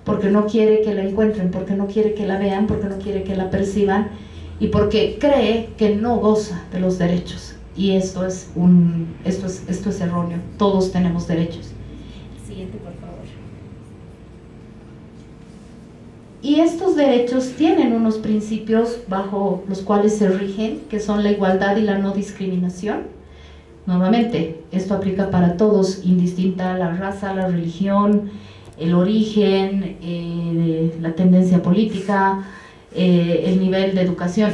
porque no quiere que la encuentren, porque no quiere que la vean, porque no quiere que la perciban y porque cree que no goza de los derechos. Y esto es erróneo. Todos tenemos derechos. Siguiente, por favor. Y estos derechos tienen unos principios bajo los cuales se rigen, que son la igualdad y la no discriminación. Nuevamente, esto aplica para todos, indistinta la raza, la religión, el origen, la tendencia política, el nivel de educación.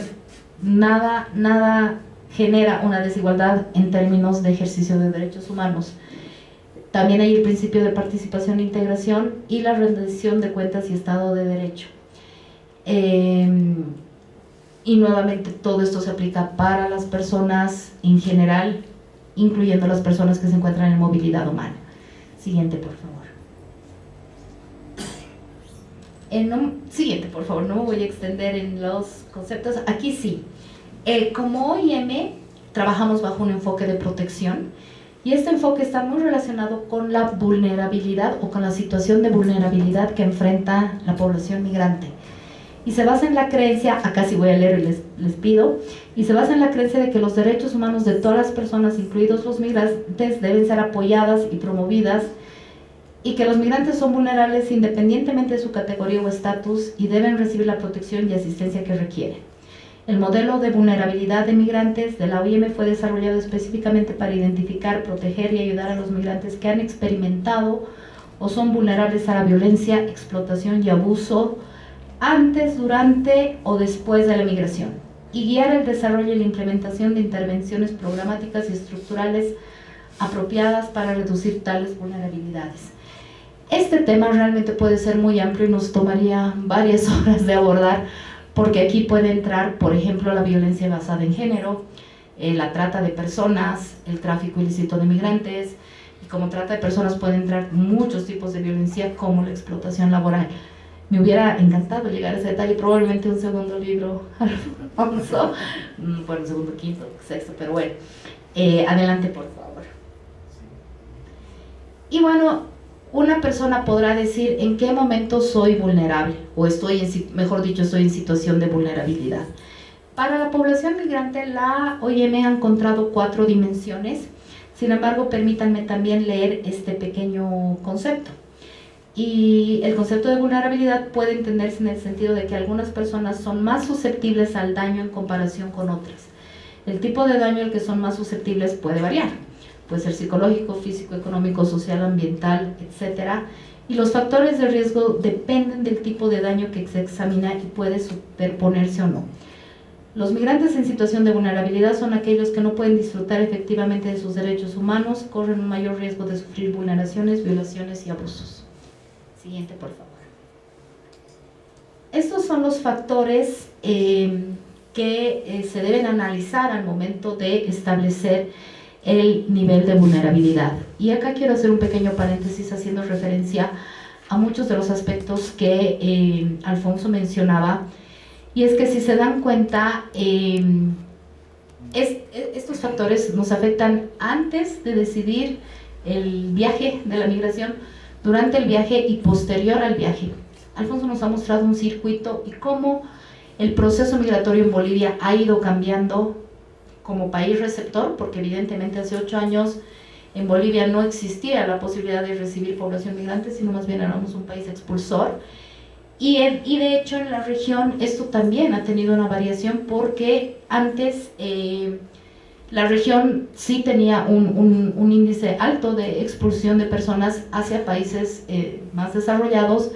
Nada genera una desigualdad en términos de ejercicio de derechos humanos. También hay el principio de participación e integración y la rendición de cuentas y Estado de Derecho. Y nuevamente todo esto se aplica para las personas en general, incluyendo las personas que se encuentran en movilidad humana. Siguiente, por favor. Siguiente, por favor, no me voy a extender en los conceptos. Aquí sí. Como OIM, trabajamos bajo un enfoque de protección. Y este enfoque está muy relacionado con la vulnerabilidad o con la situación de vulnerabilidad que enfrenta la población migrante. Y se basa en la creencia, acá sí voy a leer y les pido, y se basa en la creencia de que los derechos humanos de todas las personas, incluidos los migrantes, deben ser apoyadas y promovidas, y que los migrantes son vulnerables independientemente de su categoría o estatus y deben recibir la protección y asistencia que requieren. El modelo de vulnerabilidad de migrantes de la OIM fue desarrollado específicamente para identificar, proteger y ayudar a los migrantes que han experimentado o son vulnerables a la violencia, explotación y abuso antes, durante o después de la migración, y guiar el desarrollo y la implementación de intervenciones programáticas y estructurales apropiadas para reducir tales vulnerabilidades. Este tema realmente puede ser muy amplio y nos tomaría varias horas de abordar, porque aquí puede entrar, por ejemplo, la violencia basada en género, la trata de personas, el tráfico ilícito de migrantes, y como trata de personas puede entrar muchos tipos de violencia como la explotación laboral. Me hubiera encantado llegar a ese detalle, probablemente un segundo libro, Alfonso, bueno, segundo, quinto, sexto, pero bueno, adelante por favor. Y bueno, una persona podrá decir en qué momento soy vulnerable, o estoy mejor dicho, estoy en situación de vulnerabilidad. Para la población migrante, la OIM ha encontrado 4 dimensiones. Sin embargo, permítanme también leer este pequeño concepto. Y el concepto de vulnerabilidad puede entenderse en el sentido de que algunas personas son más susceptibles al daño en comparación con otras. El tipo de daño al que son más susceptibles puede variar. Puede ser psicológico, físico, económico, social, ambiental, etc. Y los factores de riesgo dependen del tipo de daño que se examina y puede superponerse o no. Los migrantes en situación de vulnerabilidad son aquellos que no pueden disfrutar efectivamente de sus derechos humanos, corren un mayor riesgo de sufrir vulneraciones, violaciones y abusos. Siguiente, por favor. Estos son los factores que se deben analizar al momento de establecer el nivel de vulnerabilidad. Y acá quiero hacer un pequeño paréntesis haciendo referencia a muchos de los aspectos que Alfonso mencionaba. Y es que si se dan cuenta, estos factores nos afectan antes de decidir el viaje de la migración, durante el viaje y posterior al viaje. Alfonso nos ha mostrado un circuito y cómo el proceso migratorio en Bolivia ha ido cambiando como país receptor, porque evidentemente hace 8 años en Bolivia no existía la posibilidad de recibir población migrante, sino más bien éramos un país expulsor. Y de hecho en la región esto también ha tenido una variación, porque antes la región sí tenía un índice alto de expulsión de personas hacia países más desarrollados,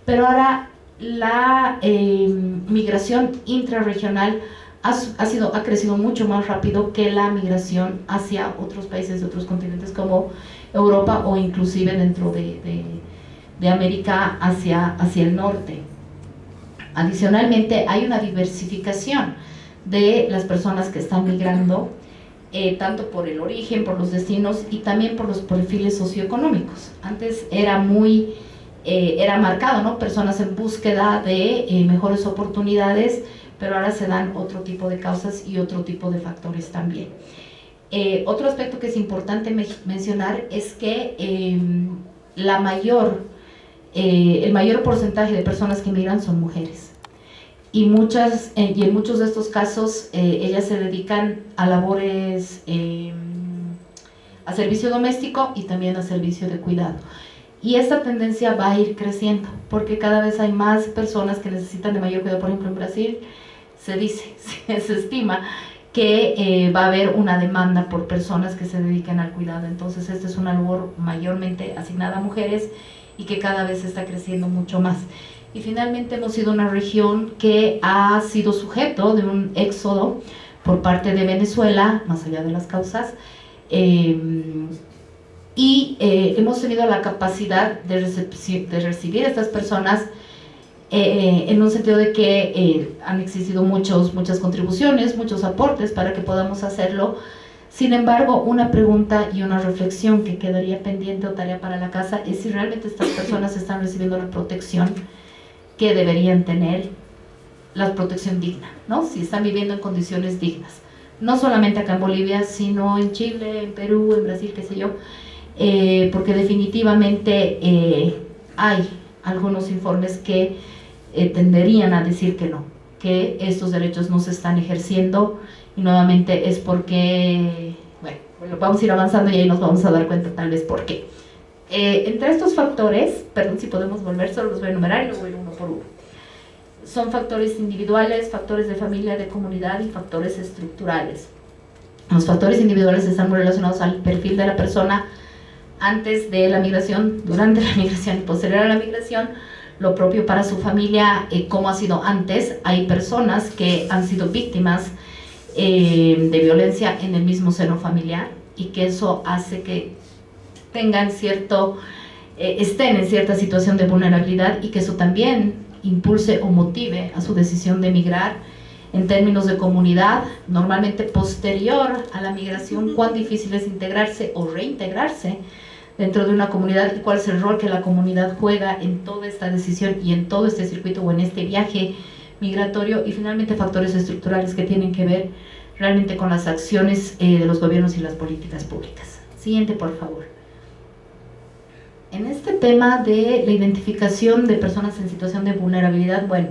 pero ahora la migración intrarregional ha crecido mucho más rápido que la migración hacia otros países de otros continentes como Europa o inclusive dentro de América hacia el norte. Adicionalmente, hay una diversificación de las personas que están migrando, tanto por el origen, por los destinos y también por los perfiles socioeconómicos. Antes era marcado, ¿no? Personas en búsqueda de mejores oportunidades, pero ahora se dan otro tipo de causas y otro tipo de factores también. Otro aspecto que es importante mencionar es que el mayor porcentaje de personas que migran son mujeres, y en muchos de estos casos ellas se dedican a labores, a servicio doméstico y también a servicio de cuidado, y esta tendencia va a ir creciendo porque cada vez hay más personas que necesitan de mayor cuidado. Por ejemplo, en Brasil se estima que va a haber una demanda por personas que se dediquen al cuidado. Entonces esta es una labor mayormente asignada a mujeres y que cada vez está creciendo mucho más. Y finalmente hemos sido una región que ha sido sujeto de un éxodo por parte de Venezuela, más allá de las causas, y hemos tenido la capacidad de recibir a estas personas en un sentido de que han existido muchas contribuciones, muchos aportes para que podamos hacerlo. Sin embargo, una pregunta y una reflexión que quedaría pendiente o tarea para la casa es si realmente estas personas están recibiendo la protección que deberían tener, la protección digna, ¿no? Si están viviendo en condiciones dignas, no solamente acá en Bolivia, sino en Chile, en Perú, en Brasil, qué sé yo, porque definitivamente hay algunos informes que tenderían a decir que no, que estos derechos no se están ejerciendo, y nuevamente es porque, bueno, vamos a ir avanzando y ahí nos vamos a dar cuenta tal vez por qué. Entre estos factores, perdón si podemos volver, solo los voy a enumerar y los voy a ir uno por uno. Son factores individuales, factores de familia, de comunidad y factores estructurales. Los factores individuales están muy relacionados al perfil de la persona antes de la migración, durante la migración y posterior a la migración. lo propio para su familia, como ha sido antes. Hay personas que han sido víctimas de violencia en el mismo seno familiar, y que eso hace que tengan estén en cierta situación de vulnerabilidad, y que eso también impulse o motive a su decisión de emigrar. En términos de comunidad, normalmente posterior a la migración, cuán difícil es integrarse o reintegrarse dentro de una comunidad, y cuál es el rol que la comunidad juega en toda esta decisión y en todo este circuito o en este viaje migratorio, y finalmente factores estructurales que tienen que ver realmente con las acciones de los gobiernos y las políticas públicas. Siguiente, por favor. En este tema de la identificación de personas en situación de vulnerabilidad, bueno,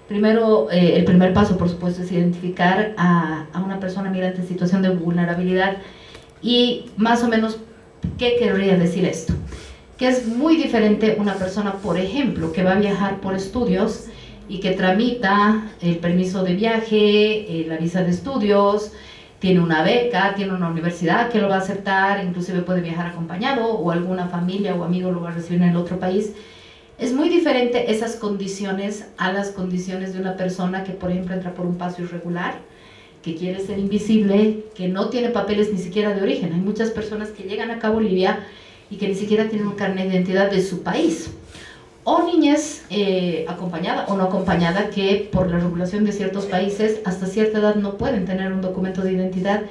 primero, el primer paso, por supuesto, es identificar a una persona migrante en situación de vulnerabilidad, y más o menos, ¿qué querría decir esto? Que es muy diferente una persona, por ejemplo, que va a viajar por estudios y que tramita el permiso de viaje, la visa de estudios, tiene una beca, tiene una universidad que lo va a aceptar, inclusive puede viajar acompañado, o alguna familia o amigo lo va a recibir en el otro país. Es muy diferente esas condiciones a las condiciones de una persona que, por ejemplo, entra por un paso irregular, que quiere ser invisible, que no tiene papeles ni siquiera de origen. Hay muchas personas que llegan acá a Bolivia y que ni siquiera tienen un carnet de identidad de su país. O niñez acompañada o no acompañada, que por la regulación de ciertos países hasta cierta edad no pueden tener un documento de identidad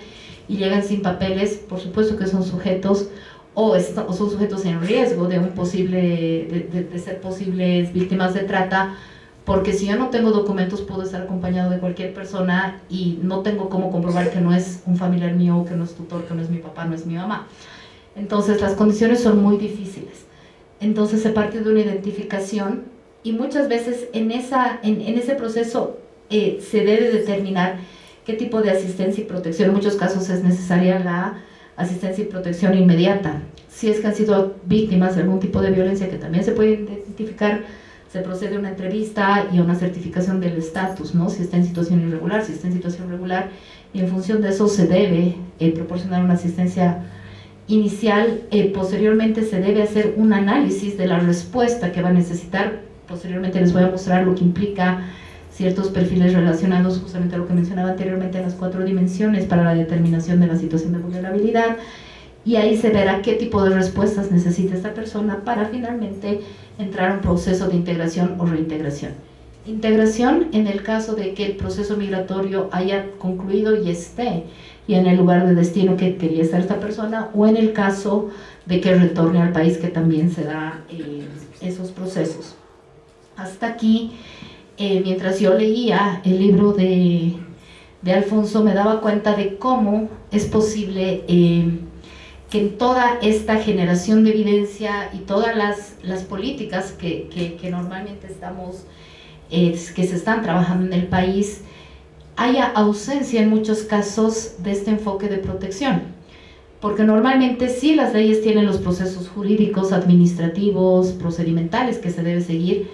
y llegan sin papeles. Por supuesto que son sujetos o son sujetos en riesgo de de ser posibles víctimas de trata, porque si yo no tengo documentos puedo estar acompañado de cualquier persona y no tengo cómo comprobar que no es un familiar mío, que no es tutor, que no es mi papá, no es mi mamá. Entonces las condiciones son muy difíciles. Entonces se parte de una identificación, y muchas veces en ese proceso se debe determinar qué tipo de asistencia y protección. En muchos casos es necesaria la asistencia y protección inmediata. Si es que han sido víctimas de algún tipo de violencia, que también se puede identificar, se procede a una entrevista y a una certificación del estatus, ¿no? Si está en situación irregular, si está en situación regular, y en función de eso se debe proporcionar una asistencia inicial. Posteriormente se debe hacer un análisis de la respuesta que va a necesitar. Posteriormente les voy a mostrar lo que implica ciertos perfiles relacionados justamente a lo que mencionaba anteriormente, las 4 dimensiones para la determinación de la situación de vulnerabilidad, y ahí se verá qué tipo de respuestas necesita esta persona para finalmente entrar a un proceso de integración o reintegración. Integración en el caso de que el proceso migratorio haya concluido y esté y en el lugar de destino que quería estar esta persona, o en el caso de que retorne al país, que también se da esos procesos. Hasta aquí, mientras yo leía el libro de Alfonso, me daba cuenta de cómo es posible que en toda esta generación de evidencia y todas las políticas que normalmente que se están trabajando en el país, haya ausencia en muchos casos de este enfoque de protección. Porque normalmente sí las leyes tienen los procesos jurídicos, administrativos, procedimentales que se debe seguir,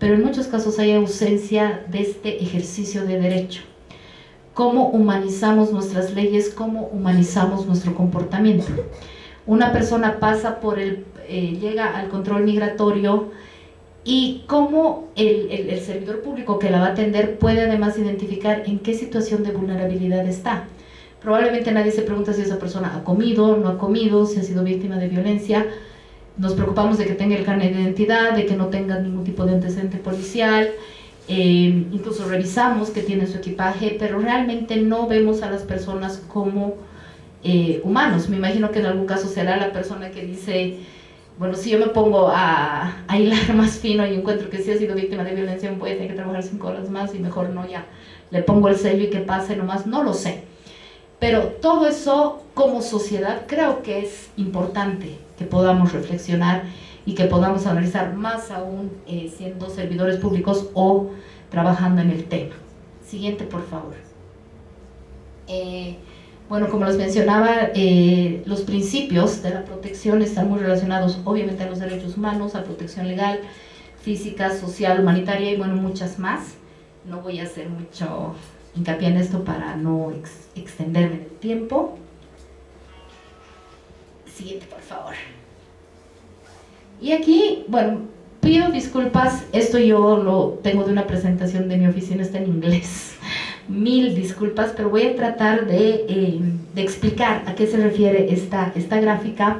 pero en muchos casos hay ausencia de este ejercicio de derecho. ¿Cómo humanizamos nuestras leyes? ¿Cómo humanizamos nuestro comportamiento? Una persona pasa llega al control migratorio, y cómo el servidor público que la va a atender puede además identificar en qué situación de vulnerabilidad está. Probablemente nadie se pregunta si esa persona ha comido, no ha comido, si ha sido víctima de violencia. Nos preocupamos de que tenga el carnet de identidad, de que no tenga ningún tipo de antecedente policial, incluso revisamos que tiene su equipaje, pero realmente no vemos a las personas como humanos. Me imagino que en algún caso será la persona que dice, bueno, si yo me pongo a hilar más fino y encuentro que sí ha sido víctima de violencia, puede tener que trabajar 5 horas más y mejor no, ya le pongo el sello y que pase nomás, no lo sé. Pero todo eso como sociedad creo que es importante que podamos reflexionar y que podamos analizar, más aún siendo servidores públicos o trabajando en el tema. Siguiente, por favor. Bueno, como les mencionaba, los principios de la protección están muy relacionados obviamente a los derechos humanos, a protección legal, física, social, humanitaria y bueno, muchas más. No voy a hacer mucho hincapié en esto para no extenderme en el tiempo. Siguiente, por favor. Y aquí, bueno, pido disculpas, esto yo lo tengo de una presentación de mi oficina, está en inglés. Mil disculpas, pero voy a tratar de explicar a qué se refiere esta gráfica.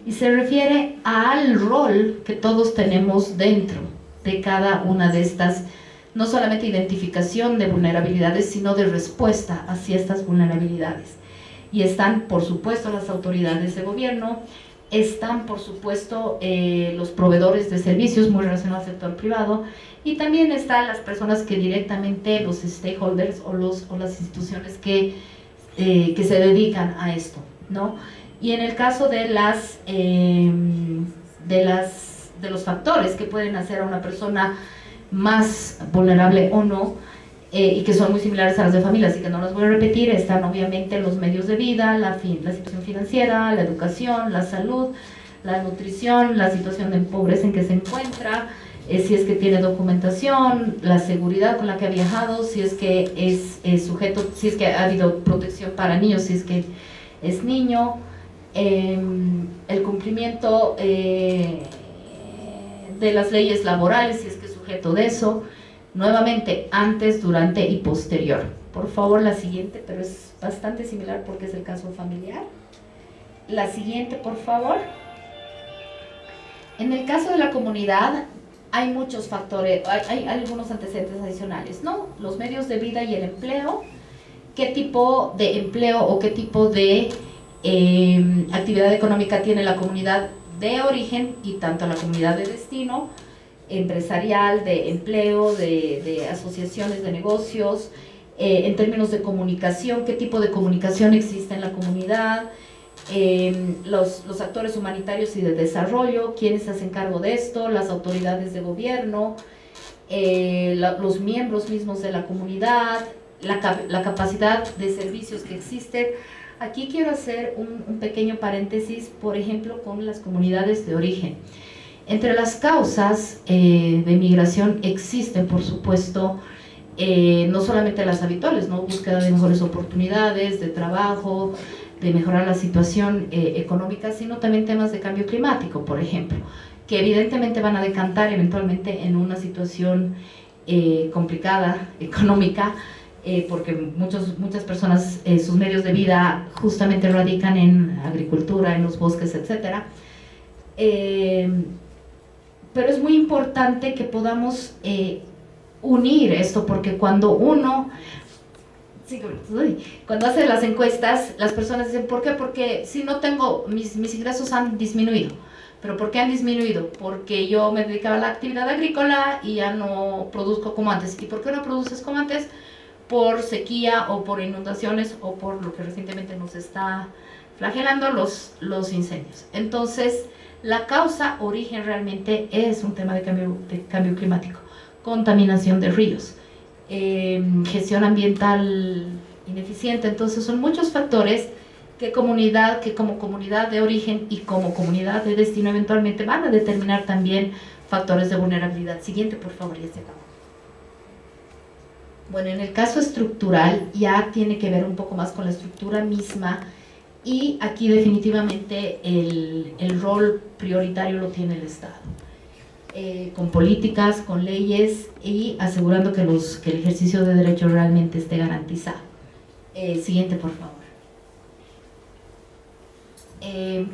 Y se refiere al rol que todos tenemos dentro de cada una de estas, no solamente identificación de vulnerabilidades, sino de respuesta hacia estas vulnerabilidades. Y están, por supuesto, las autoridades de gobierno, están, por supuesto, los proveedores de servicios muy relacionados al sector privado, y también están las personas que directamente, los stakeholders o las instituciones que se dedican a esto, ¿no? Y en el caso de los factores que pueden hacer a una persona más vulnerable o no, y que son muy similares a las de familia, así que no las voy a repetir, están obviamente los medios de vida, la situación financiera, la educación, la salud, la nutrición, la situación de pobreza en que se encuentra, si es que tiene documentación, la seguridad con la que ha viajado, si es que es sujeto, si es que ha habido protección para niños, si es que es niño, el cumplimiento de las leyes laborales, si es que es sujeto de eso, nuevamente antes, durante y posterior. Por favor, la siguiente, pero es bastante similar porque es el caso familiar. La siguiente, por favor. En el caso de la comunidad hay muchos factores, hay algunos antecedentes adicionales, ¿no? Los medios de vida y el empleo, qué tipo de empleo o qué tipo de actividad económica tiene la comunidad de origen y tanto la comunidad de destino, empresarial, de empleo, de asociaciones de negocios, en términos de comunicación, qué tipo de comunicación existe en la comunidad, los actores humanitarios y de desarrollo, quiénes se hacen cargo de esto, las autoridades de gobierno, los miembros mismos de la comunidad, la capacidad de servicios que existen. Aquí quiero hacer un pequeño paréntesis, por ejemplo, con las comunidades de origen. Entre las causas de migración existen, por supuesto, no solamente las habituales, ¿no? Búsqueda de mejores oportunidades, de trabajo, de mejorar la situación económica, sino también temas de cambio climático, por ejemplo, que evidentemente van a decantar eventualmente en una situación complicada, económica, porque muchas personas, sus medios de vida justamente radican en agricultura, en los bosques, etc. Pero es muy importante que podamos unir esto, porque cuando cuando hace las encuestas, las personas dicen, ¿por qué? Porque si no tengo, mis ingresos han disminuido. ¿Pero por qué han disminuido? Porque yo me dedicaba a la actividad agrícola y ya no produzco como antes. ¿Y por qué no produces como antes? Por sequía o por inundaciones o por lo que recientemente nos está flagelando, los incendios. Entonces, la causa origen realmente es un tema de cambio climático, contaminación de ríos, gestión ambiental ineficiente. Entonces son muchos factores que como comunidad de origen y como comunidad de destino eventualmente van a determinar también factores de vulnerabilidad. Siguiente, por favor, ya se acabó. Bueno, en el caso estructural ya tiene que ver un poco más con la estructura misma, y aquí definitivamente el rol prioritario lo tiene el Estado, con políticas, con leyes y asegurando que el ejercicio de derechos realmente esté garantizado. Siguiente, por favor.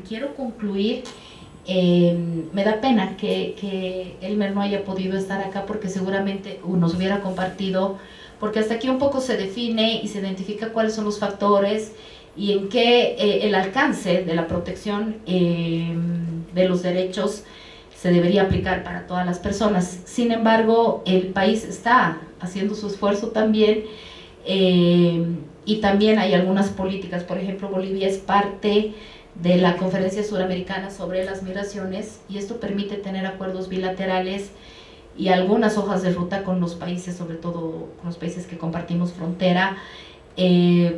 Quiero concluir. Me da pena que Elmer no haya podido estar acá, porque seguramente nos hubiera compartido, porque hasta aquí un poco se define y se identifica cuáles son los factores y en qué el alcance de la protección de los derechos se debería aplicar para todas las personas. Sin embargo, el país está haciendo su esfuerzo también, y también hay algunas políticas. Por ejemplo, Bolivia es parte de la Conferencia Suramericana sobre las Migraciones, y esto permite tener acuerdos bilaterales y algunas hojas de ruta con los países, sobre todo con los países que compartimos frontera,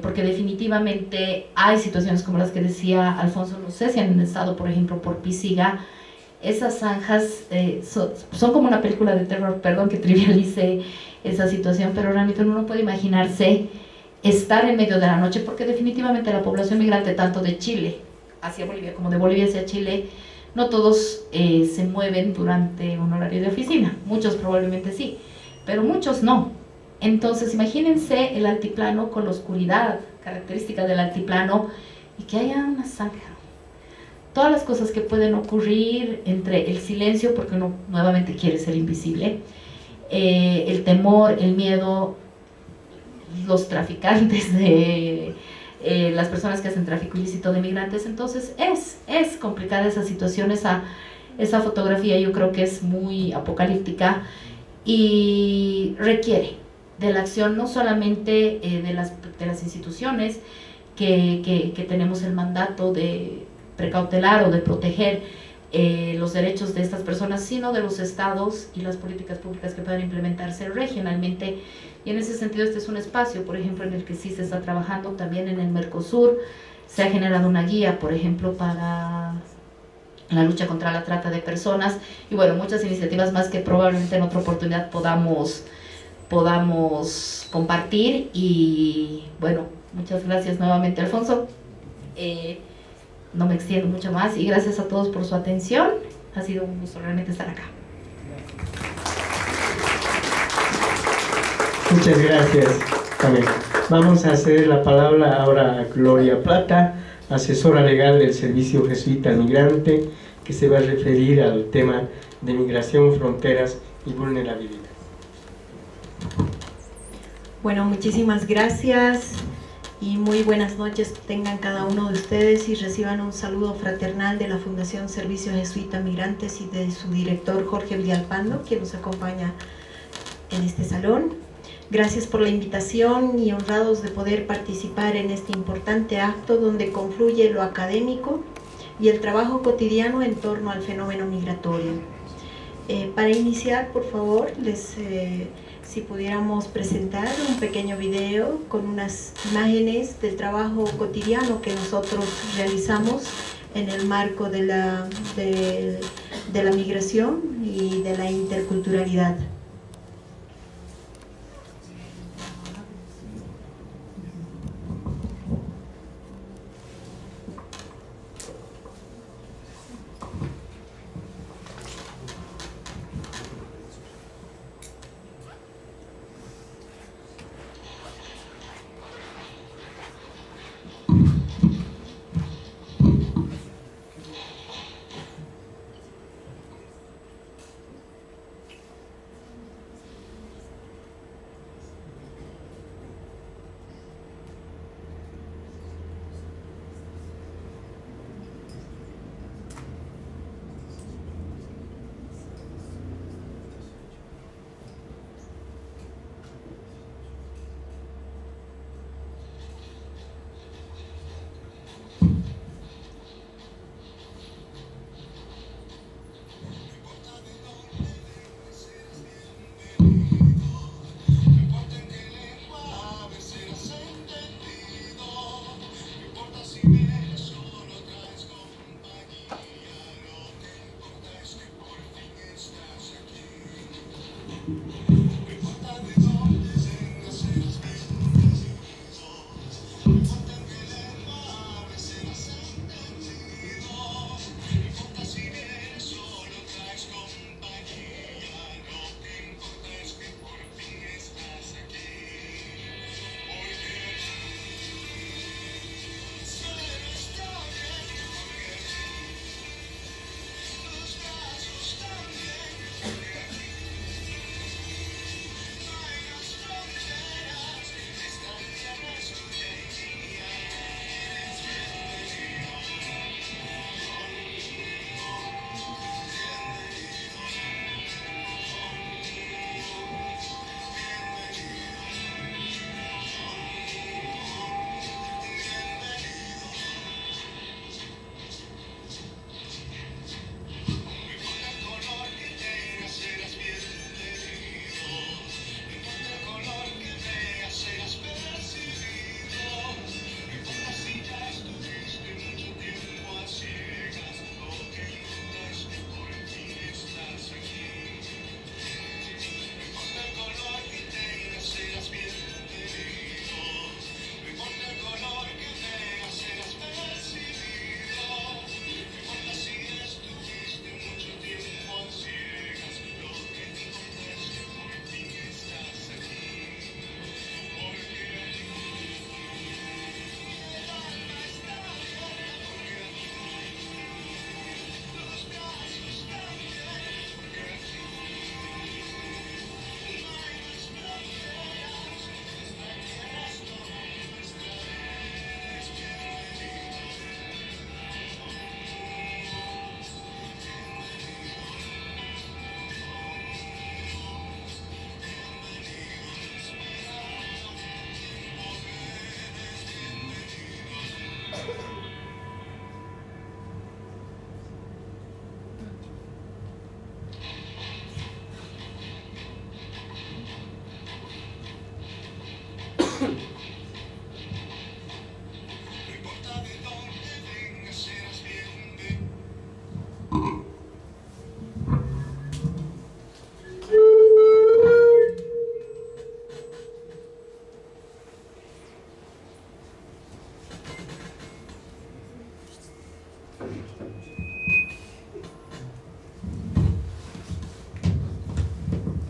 porque definitivamente hay situaciones como las que decía Alfonso, no sé si han estado, por ejemplo, por Pisiga. Esas zanjas son como una película de terror, perdón que trivialice esa situación, pero realmente uno no puede imaginarse estar en medio de la noche, porque definitivamente la población migrante, tanto de Chile hacia Bolivia como de Bolivia hacia Chile, no todos se mueven durante un horario de oficina, muchos probablemente sí, pero muchos no. Entonces imagínense el altiplano con la oscuridad característica del altiplano y que haya una zanja. Todas las cosas que pueden ocurrir entre el silencio, porque uno nuevamente quiere ser invisible, el temor, el miedo, los traficantes de las personas que hacen tráfico ilícito de migrantes. Entonces es complicada esa situación, esa fotografía yo creo que es muy apocalíptica y requiere de la acción no solamente de las instituciones que tenemos el mandato de precautelar o de proteger los derechos de estas personas, sino de los estados y las políticas públicas que puedan implementarse regionalmente. Y en ese sentido este es un espacio, por ejemplo, en el que sí se está trabajando. También en el Mercosur se ha generado una guía, por ejemplo, para la lucha contra la trata de personas, y bueno, muchas iniciativas más que probablemente en otra oportunidad podamos compartir. Y bueno, muchas gracias nuevamente, Alfonso. No me extiendo mucho más y gracias a todos por su atención. Ha sido un gusto realmente estar acá. Muchas gracias, Pamela. Vamos a ceder la palabra ahora a Gloria Plata, asesora legal del Servicio Jesuita Migrante, que se va a referir al tema de migración, fronteras y vulnerabilidad. Bueno, muchísimas gracias y muy buenas noches tengan cada uno de ustedes y reciban un saludo fraternal de la Fundación Servicio Jesuita Migrantes y de su director Jorge Villalpando, quien nos acompaña en este salón. Gracias por la invitación y honrados de poder participar en este importante acto donde confluye lo académico y el trabajo cotidiano en torno al fenómeno migratorio. Para iniciar, por favor, si pudiéramos presentar un pequeño video con unas imágenes del trabajo cotidiano que nosotros realizamos en el marco de la migración y de la interculturalidad.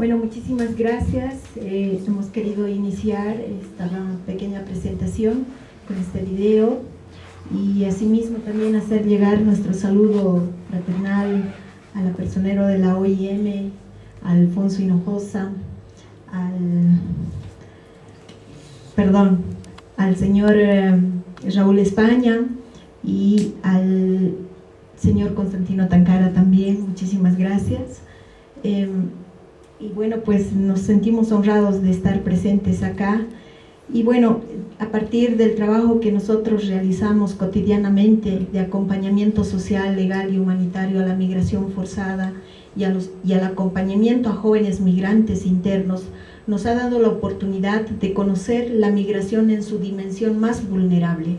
Bueno, muchísimas gracias. Hemos querido iniciar esta pequeña presentación con este video y asimismo también hacer llegar nuestro saludo fraternal a la personero de la OIM, a Alfonso Hinojosa, al señor Raúl España y al señor Constantino Tancara también. Muchísimas gracias. Y bueno, pues nos sentimos honrados de estar presentes acá. Y bueno, a partir del trabajo que nosotros realizamos cotidianamente de acompañamiento social, legal y humanitario a la migración forzada y al acompañamiento a jóvenes migrantes internos, nos ha dado la oportunidad de conocer la migración en su dimensión más vulnerable.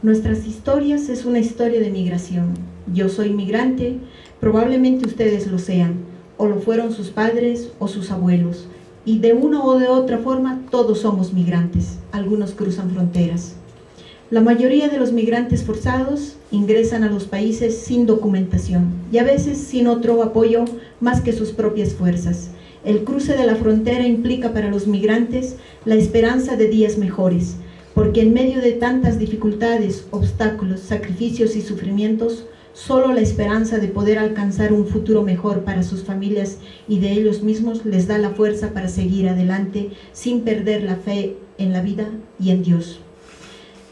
Nuestras historias es una historia de migración. Yo soy migrante, probablemente ustedes lo sean, o lo fueron sus padres o sus abuelos, y de una o de otra forma todos somos migrantes, algunos cruzan fronteras. La mayoría de los migrantes forzados ingresan a los países sin documentación y a veces sin otro apoyo más que sus propias fuerzas. El cruce de la frontera implica para los migrantes la esperanza de días mejores, porque en medio de tantas dificultades, obstáculos, sacrificios y sufrimientos, solo la esperanza de poder alcanzar un futuro mejor para sus familias y de ellos mismos les da la fuerza para seguir adelante sin perder la fe en la vida y en Dios.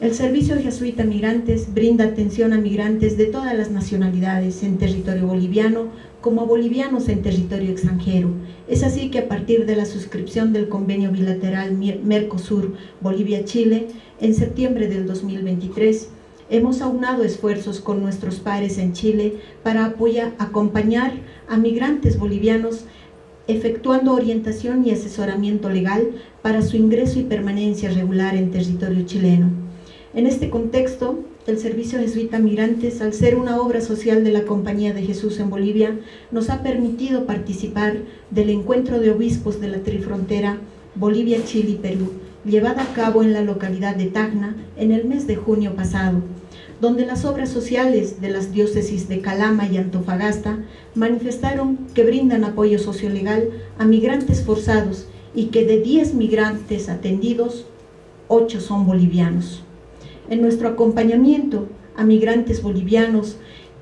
El Servicio Jesuita Migrantes brinda atención a migrantes de todas las nacionalidades en territorio boliviano como a bolivianos en territorio extranjero. Es así que a partir de la suscripción del convenio bilateral Mercosur Bolivia-Chile en septiembre del 2023, hemos aunado esfuerzos con nuestros pares en Chile para acompañar a migrantes bolivianos efectuando orientación y asesoramiento legal para su ingreso y permanencia regular en territorio chileno. En este contexto, el Servicio Jesuita Migrantes, al ser una obra social de la Compañía de Jesús en Bolivia, nos ha permitido participar del encuentro de obispos de la trifrontera Bolivia, Chile y Perú, llevada a cabo en la localidad de Tacna en el mes de junio pasado, donde las obras sociales de las diócesis de Calama y Antofagasta manifestaron que brindan apoyo sociolegal a migrantes forzados y que de 10 migrantes atendidos, 8 son bolivianos. En nuestro acompañamiento a migrantes bolivianos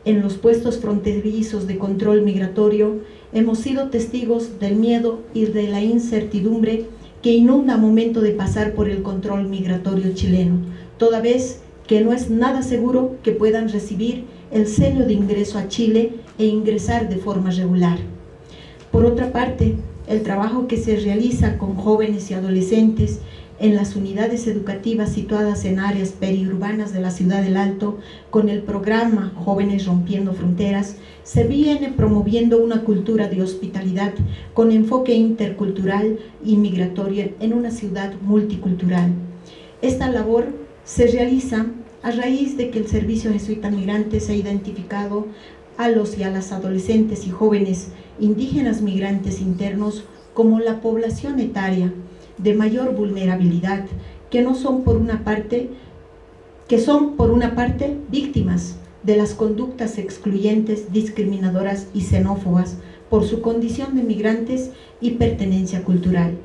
en los puestos fronterizos de control migratorio, hemos sido testigos del miedo y de la incertidumbre que inunda a momento de pasar por el control migratorio chileno, toda vez que no es nada seguro que puedan recibir el sello de ingreso a Chile e ingresar de forma regular. Por otra parte, el trabajo que se realiza con jóvenes y adolescentes en las unidades educativas situadas en áreas periurbanas de la Ciudad del Alto, con el programa Jóvenes Rompiendo Fronteras, se viene promoviendo una cultura de hospitalidad con enfoque intercultural y migratorio en una ciudad multicultural. Esta labor se realiza a raíz de que el Servicio Jesuita Migrantes ha identificado a los y a las adolescentes y jóvenes indígenas migrantes internos como la población etaria de mayor vulnerabilidad, que son por una parte víctimas de las conductas excluyentes, discriminadoras y xenófobas por su condición de migrantes y pertenencia cultural,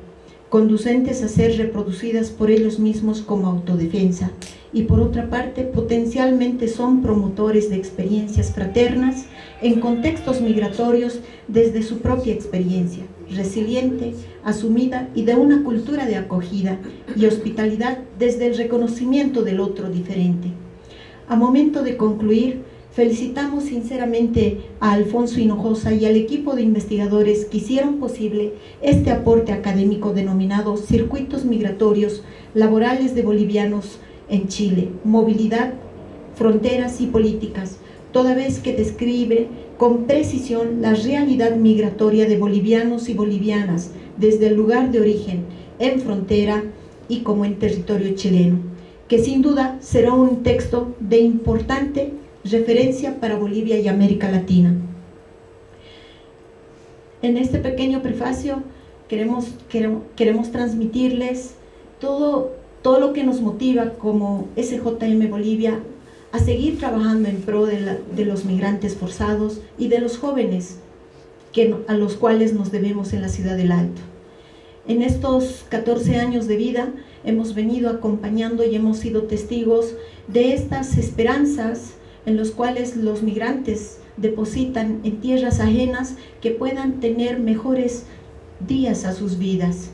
conducentes a ser reproducidas por ellos mismos como autodefensa, y por otra parte potencialmente son promotores de experiencias fraternas en contextos migratorios desde su propia experiencia, resiliente, asumida y de una cultura de acogida y hospitalidad desde el reconocimiento del otro diferente. A momento de concluir, felicitamos sinceramente a Alfonso Hinojosa y al equipo de investigadores que hicieron posible este aporte académico denominado Circuitos Migratorios Laborales de Bolivianos en Chile, Movilidad, Fronteras y Políticas, toda vez que describe con precisión la realidad migratoria de bolivianos y bolivianas desde el lugar de origen, en frontera y como en territorio chileno, que sin duda será un texto de importante referencia para Bolivia y América Latina. En este pequeño prefacio queremos transmitirles todo lo que nos motiva como SJM Bolivia a seguir trabajando en pro de los migrantes forzados y de los jóvenes a los cuales nos debemos en la ciudad del Alto. En estos 14 años de vida hemos venido acompañando y hemos sido testigos de estas esperanzas en los cuales los migrantes depositan en tierras ajenas que puedan tener mejores días a sus vidas.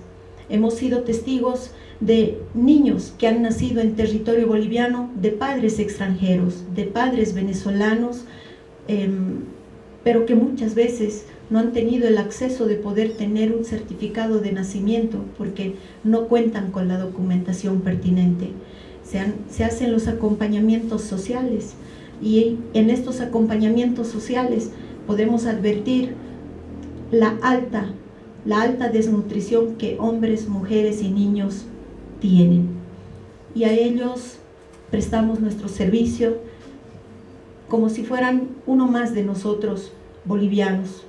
Hemos sido testigos de niños que han nacido en territorio boliviano, de padres extranjeros, de padres venezolanos, pero que muchas veces no han tenido el acceso de poder tener un certificado de nacimiento porque no cuentan con la documentación pertinente. Se hacen los acompañamientos sociales y en estos acompañamientos sociales podemos advertir la alta desnutrición que hombres, mujeres y niños tienen. Y a ellos prestamos nuestro servicio como si fueran uno más de nosotros bolivianos.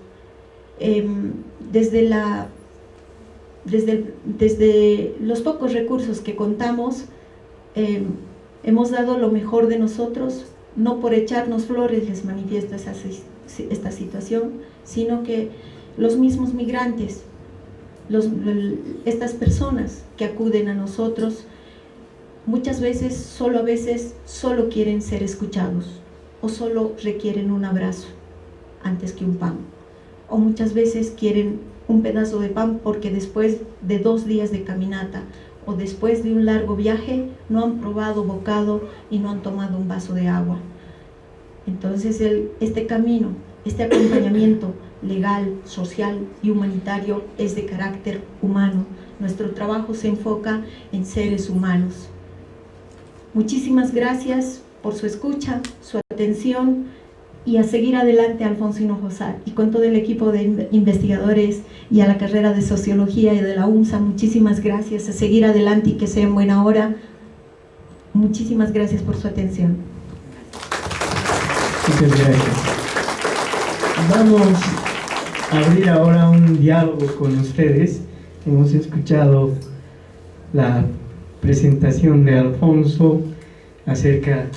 Desde los pocos recursos que contamos, hemos dado lo mejor de nosotros, no por echarnos flores les manifiesta esta situación, sino que los mismos migrantes, estas personas que acuden a nosotros, muchas veces solo quieren ser escuchados o solo requieren un abrazo antes que un pan, o muchas veces quieren un pedazo de pan porque después de 2 días de caminata o después de un largo viaje no han probado bocado y no han tomado un vaso de agua. Entonces este camino, este acompañamiento legal, social y humanitario es de carácter humano. Nuestro trabajo se enfoca en seres humanos. Muchísimas gracias por su escucha, su atención, y a seguir adelante, Alfonso Hinojosa, y con todo el equipo de investigadores y a la carrera de Sociología y de la UNSA, muchísimas gracias, a seguir adelante y que sea en buena hora. Muchísimas gracias por su atención. Muchas gracias. Vamos a abrir ahora un diálogo con ustedes. Hemos escuchado la presentación de Alfonso acerca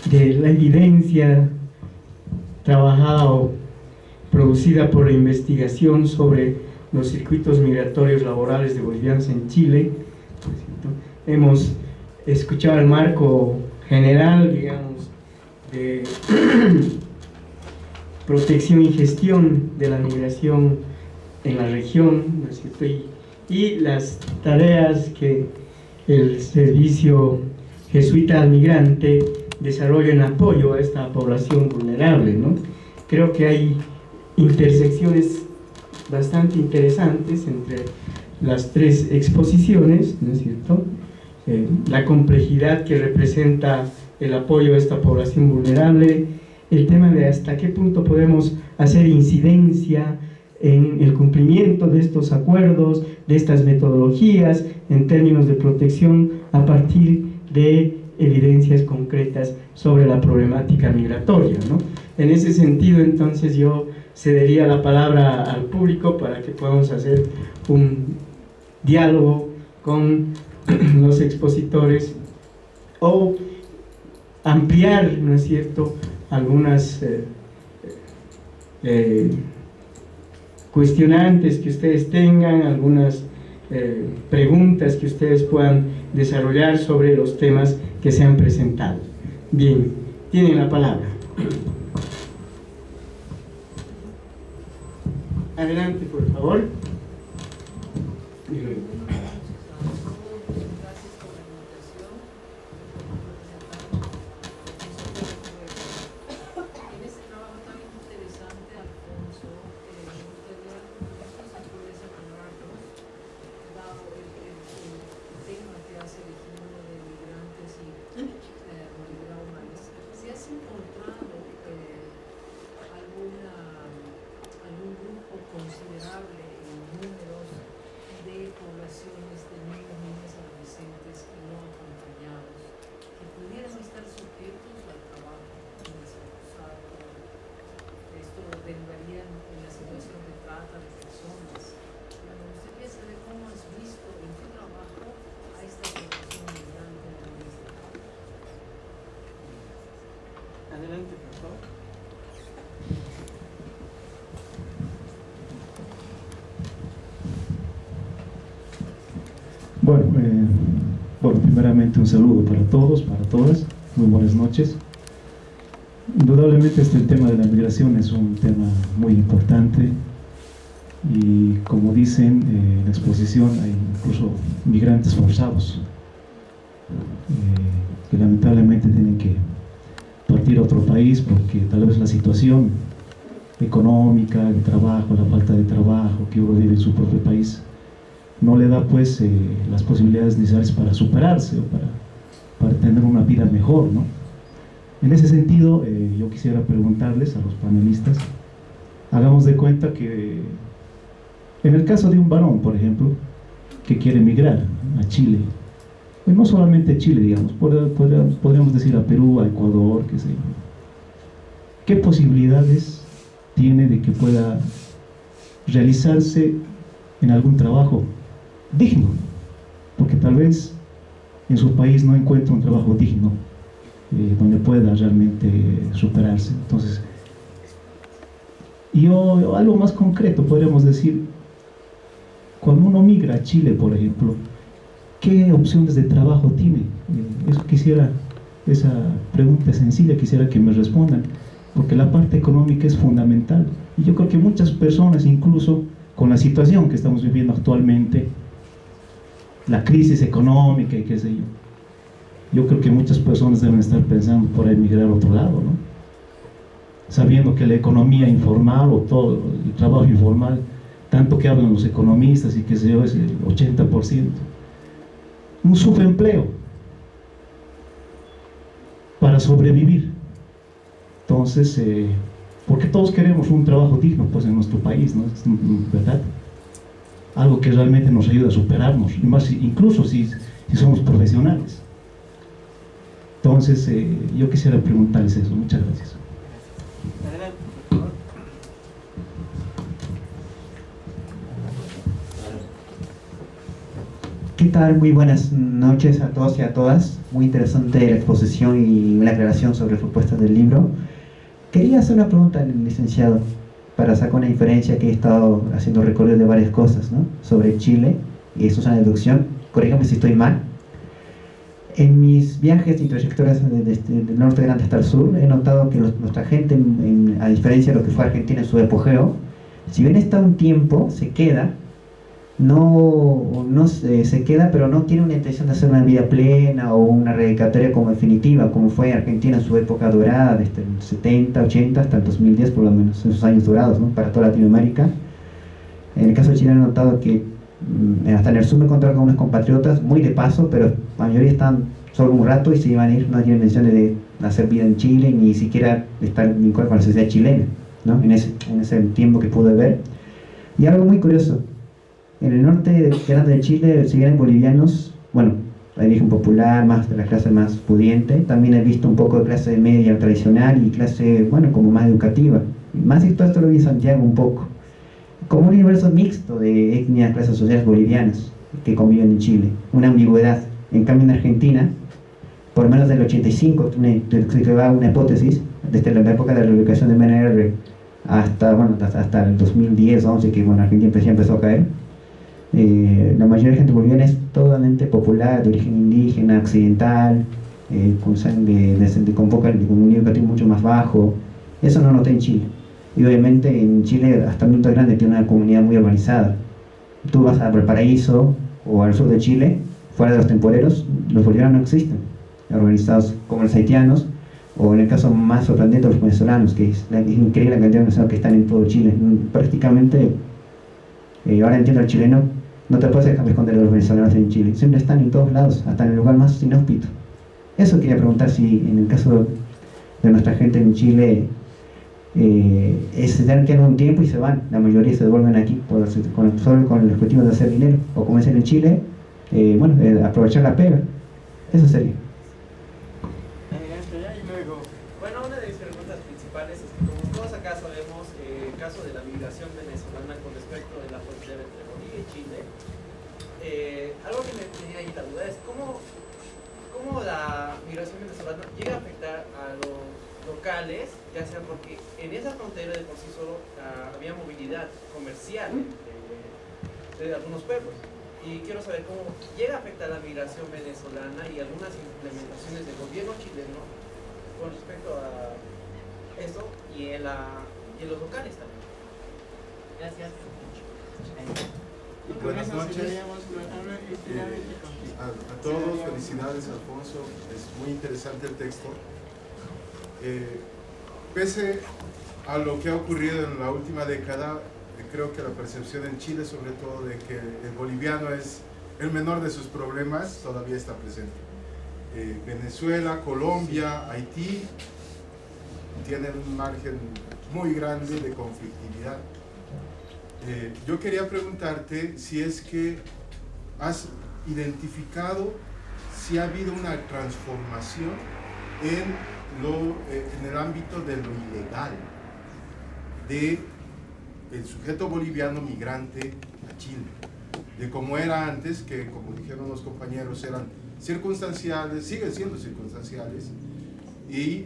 de la evidencia trabajada o producida por la investigación sobre los circuitos migratorios laborales de bolivianos en Chile. Hemos escuchado el marco general, digamos, de protección y gestión de la migración en la región, ¿no es cierto? Y las tareas que el Servicio Jesuita al Migrante desarrolla en apoyo a esta población vulnerable, ¿no? Creo que hay intersecciones bastante interesantes entre las 3 exposiciones, ¿no es cierto? La complejidad que representa el apoyo a esta población vulnerable, el tema de hasta qué punto podemos hacer incidencia en el cumplimiento de estos acuerdos, de estas metodologías en términos de protección a partir de evidencias concretas sobre la problemática migratoria, ¿no? En ese sentido, entonces, yo cedería la palabra al público para que podamos hacer un diálogo con los expositores o ampliar, ¿no es cierto?, algunas cuestionantes que ustedes tengan, algunas preguntas que ustedes puedan desarrollar sobre los temas que se han presentado. Bien, tienen la palabra. Adelante, por favor. Adelante, por favor. Bueno, primeramente un saludo para todos, para todas, muy buenas noches. Indudablemente el tema de la migración es un tema muy importante y como dicen en la exposición hay incluso migrantes forzados que lamentablemente tienen que partir a otro país porque tal vez la situación económica, el trabajo, la falta de trabajo que uno vive en su propio país no le da pues las posibilidades necesarias para superarse o para tener una vida mejor, ¿no? En ese sentido, yo quisiera preguntarles a los panelistas, hagamos de cuenta que en el caso de un varón, por ejemplo, que quiere emigrar a Chile, pues no solamente a Chile, digamos, podríamos decir a Perú, a Ecuador, qué sé yo, ¿qué posibilidades tiene de que pueda realizarse en algún trabajo digno? Porque tal vez en su país no encuentra un trabajo digno donde pueda realmente superarse. Entonces, yo algo más concreto podríamos decir, cuando uno migra a Chile, por ejemplo, ¿qué opciones de trabajo tiene? Esa pregunta sencilla quisiera que me respondan, porque la parte económica es fundamental. Y yo creo que muchas personas, incluso con la situación que estamos viviendo actualmente, la crisis económica y qué sé yo creo que muchas personas deben estar pensando por emigrar a otro lado, ¿no? Sabiendo que la economía informal o todo el trabajo informal, tanto que hablan los economistas y qué sé yo, es el 80%. Un subempleo para sobrevivir. Entonces, porque todos queremos un trabajo digno pues en nuestro país, ¿no? ¿Verdad? Algo que realmente nos ayude a superarnos, y más, incluso si somos profesionales. Entonces, yo quisiera preguntarles eso. Muchas gracias. ¿Qué tal? Muy buenas noches a todos y a todas. Muy interesante la exposición y la aclaración sobre las propuestas del libro. Quería hacer una pregunta al licenciado para sacar una diferencia que he estado haciendo recorrido de varias cosas, ¿no? Sobre Chile, y eso es una deducción. Corrígame si estoy mal. En mis viajes y trayectorias del norte grande hasta el sur, he notado que nuestra gente, a diferencia de lo que fue Argentina en su apogeo, si bien está un tiempo, se queda, se queda, pero no tiene una intención de hacer una vida plena o una dedicatoria como definitiva, como fue Argentina en su época dorada, desde el 70, 80 hasta el 2010, por lo menos, esos años dorados, ¿no? Para toda Latinoamérica. En el caso de Chile he notado que hasta en el sur me encontré con unos compatriotas, muy de paso, pero la mayoría están solo un rato y se iban a ir, no tienen intención de hacer vida en Chile, ni siquiera estar vinculados con la sociedad chilena, ¿no? En ese tiempo que pude ver. Y algo muy curioso, en el norte grande de Chile, si bien hay bolivianos, bueno, hay origen popular, más de la clase más pudiente, también he visto un poco de clase media tradicional y clase, bueno, como más educativa. Más esto lo vi en Santiago un poco, como un universo mixto de etnias, clases sociales bolivianas que conviven en Chile, una ambigüedad. En cambio en Argentina, por menos del 85, se va una hipótesis, desde la época de la reunificación de MNR hasta el 2010, 11, que bueno, Argentina empezó a caer. La mayoría de gente boliviana es totalmente popular, de origen indígena, occidental, con sangre con un nivel educativo mucho más bajo. Eso no noté en Chile. Y obviamente en Chile, hasta el Norte Grande, tiene una comunidad muy urbanizada. Tú vas a Valparaíso o al sur de Chile, fuera de los temporeros, los bolivianos no existen, organizados como los haitianos, o en el caso más sorprendente, los venezolanos, que es increíble la cantidad de venezolanos que están en todo Chile. Prácticamente, ahora entiendo al chileno, no te puedes dejar esconder a los venezolanos en Chile, siempre están en todos lados, hasta en el lugar más inhóspito. Eso quería preguntar, si en el caso de nuestra gente en Chile, se quedan un tiempo y se van, la mayoría se devuelven aquí solo con el objetivo de hacer dinero, o como dicen en Chile, aprovechar la pega. Eso sería. Bueno, una de mis preguntas principales es que, como todos acá sabemos, el caso de la migración venezolana con respecto de la frontera entre Bolivia y Chile, algo que me tenía ahí la duda es cómo la migración venezolana llega a afectar a los locales, ya sea porque en esa frontera de por sí solo había movilidad comercial de algunos pueblos, Y quiero saber cómo llega a afectar la migración venezolana y algunas implementaciones del gobierno chileno con respecto a esto y en los locales también. Gracias. Buenas noches a todos, felicidades Alfonso, es muy interesante el texto. Pese a lo que ha ocurrido en la última década, creo que la percepción en Chile, sobre todo, de que el boliviano es el menor de sus problemas, todavía está presente. Venezuela, Colombia, Haití tienen un margen muy grande de conflictividad. Yo quería preguntarte si es que has identificado si ha habido una transformación en el ámbito de lo ilegal, de el sujeto boliviano migrante a Chile, de cómo era antes, que como dijeron los compañeros eran circunstanciales, siguen siendo circunstanciales, y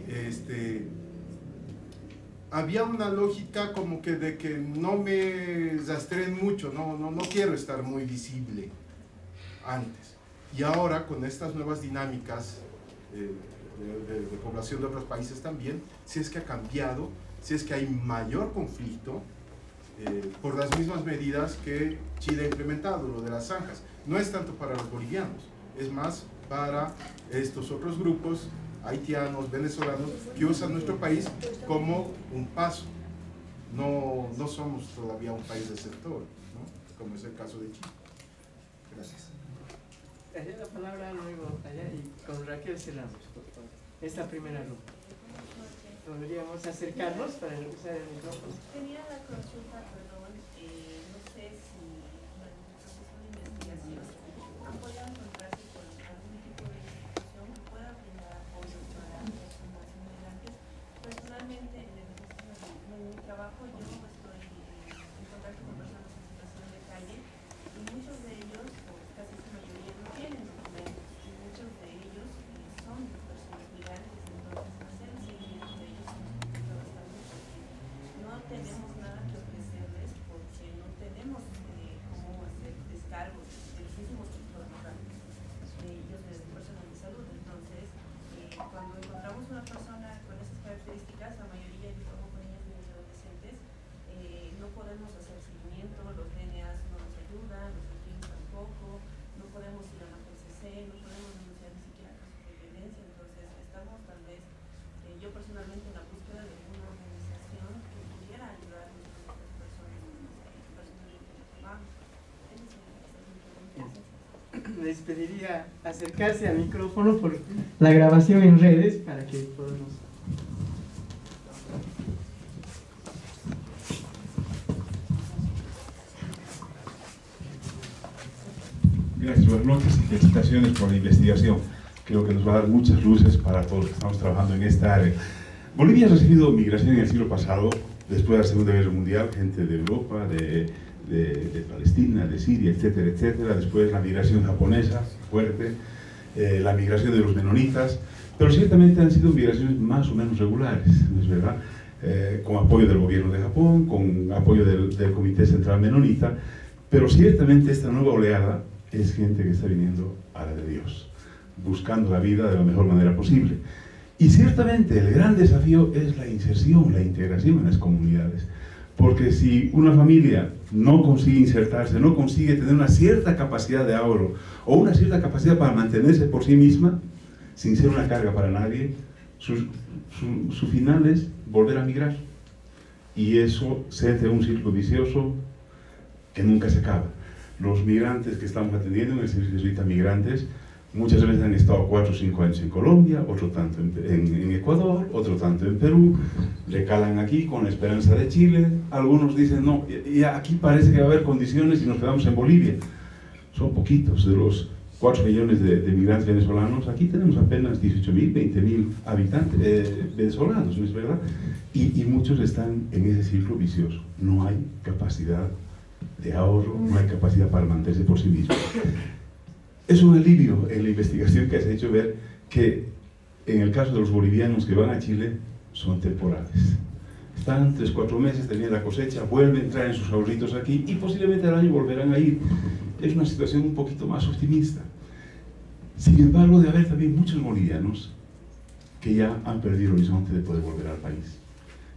había una lógica como que de que no me rastreen mucho, no quiero estar muy visible antes. Y ahora con estas nuevas dinámicas de población de otros países también, si es que ha cambiado, si es que hay mayor conflicto por las mismas medidas que Chile ha implementado, lo de las zanjas. No es tanto para los bolivianos, es más para estos otros grupos haitianos, venezolanos, que usan nuestro país como un paso. No somos todavía un país receptor, ¿no? Como es el caso de Chile. Gracias. La palabra luego allá y con Raquel cerramos, por favor. Esta primera ronda. Podríamos acercarnos para usar el micrófono. Tenía la consulta, perdón, no sé si en el proceso de investigación han podido encontrarse con algún tipo de institución que pueda brindar apoyo para personas inmigrantes. Personalmente, en mi trabajo yo estoy en contacto con personas en situación de calle y muchos de ellos, o casi su mayoría, no tienen documentos y muchos de ellos son personas migrantes, entonces hacer el seguimiento de ellos no tenemos nada que ofrecerles porque no tenemos cómo hacer descargos de los mismos tipos de ellos de personas de salud. Entonces, cuando encontramos una persona con esas características, la mayoría yo trabajo con niños y adolescentes, no podemos hacer seguimiento, los DNAs no nos ayudan, los registros tampoco, no podemos ir a la PCC, no podemos denunciar ni siquiera casos de violencia. Entonces, estamos tal vez, yo personalmente, en la búsqueda de una organización que pudiera ayudarnos a estas personas personalmente en el trabajo. Les pediría acercarse al micrófono por la grabación en redes para que podamos. Gracias, buenas noches y felicitaciones por la investigación. Creo que nos va a dar muchas luces para todos los que estamos trabajando en esta área. Bolivia ha recibido migración en el siglo pasado, después de la Segunda Guerra Mundial, gente de Europa, de Palestina, de Siria, etcétera, etcétera. Después la migración japonesa, fuerte, la migración de los menonitas, pero ciertamente han sido migraciones más o menos regulares, ¿no es verdad? Con apoyo del gobierno de Japón, con apoyo del Comité Central Menonita, pero ciertamente esta nueva oleada es gente que está viniendo a la de Dios, buscando la vida de la mejor manera posible. Y ciertamente el gran desafío es la inserción, la integración en las comunidades. Porque si una familia no consigue insertarse, no consigue tener una cierta capacidad de ahorro o una cierta capacidad para mantenerse por sí misma, sin ser una carga para nadie, su final es volver a migrar. Y eso se entra en un círculo vicioso que nunca se acaba. Los migrantes que estamos atendiendo en el Servicio Jesuita Migrantes muchas veces han estado 4 o 5 años en Colombia, otro tanto en Ecuador, otro tanto en Perú, recalan aquí con la esperanza de Chile. Algunos dicen, no, y aquí parece que va a haber condiciones y nos quedamos en Bolivia. Son poquitos de los 4 millones de migrantes venezolanos. Aquí tenemos apenas 18.000, 20.000 habitantes venezolanos, ¿no es verdad? Y muchos están en ese círculo vicioso. No hay capacidad de ahorro, no hay capacidad para mantenerse por sí mismos. Es un alivio en la investigación que has hecho ver que en el caso de los bolivianos que van a Chile son temporales. Están 3 o 4 meses, terminan la cosecha, vuelven, traen sus ahorritos aquí y posiblemente al año volverán a ir. es una situación un poquito más optimista. Sin embargo, debe haber también muchos bolivianos que ya han perdido el horizonte de poder volver al país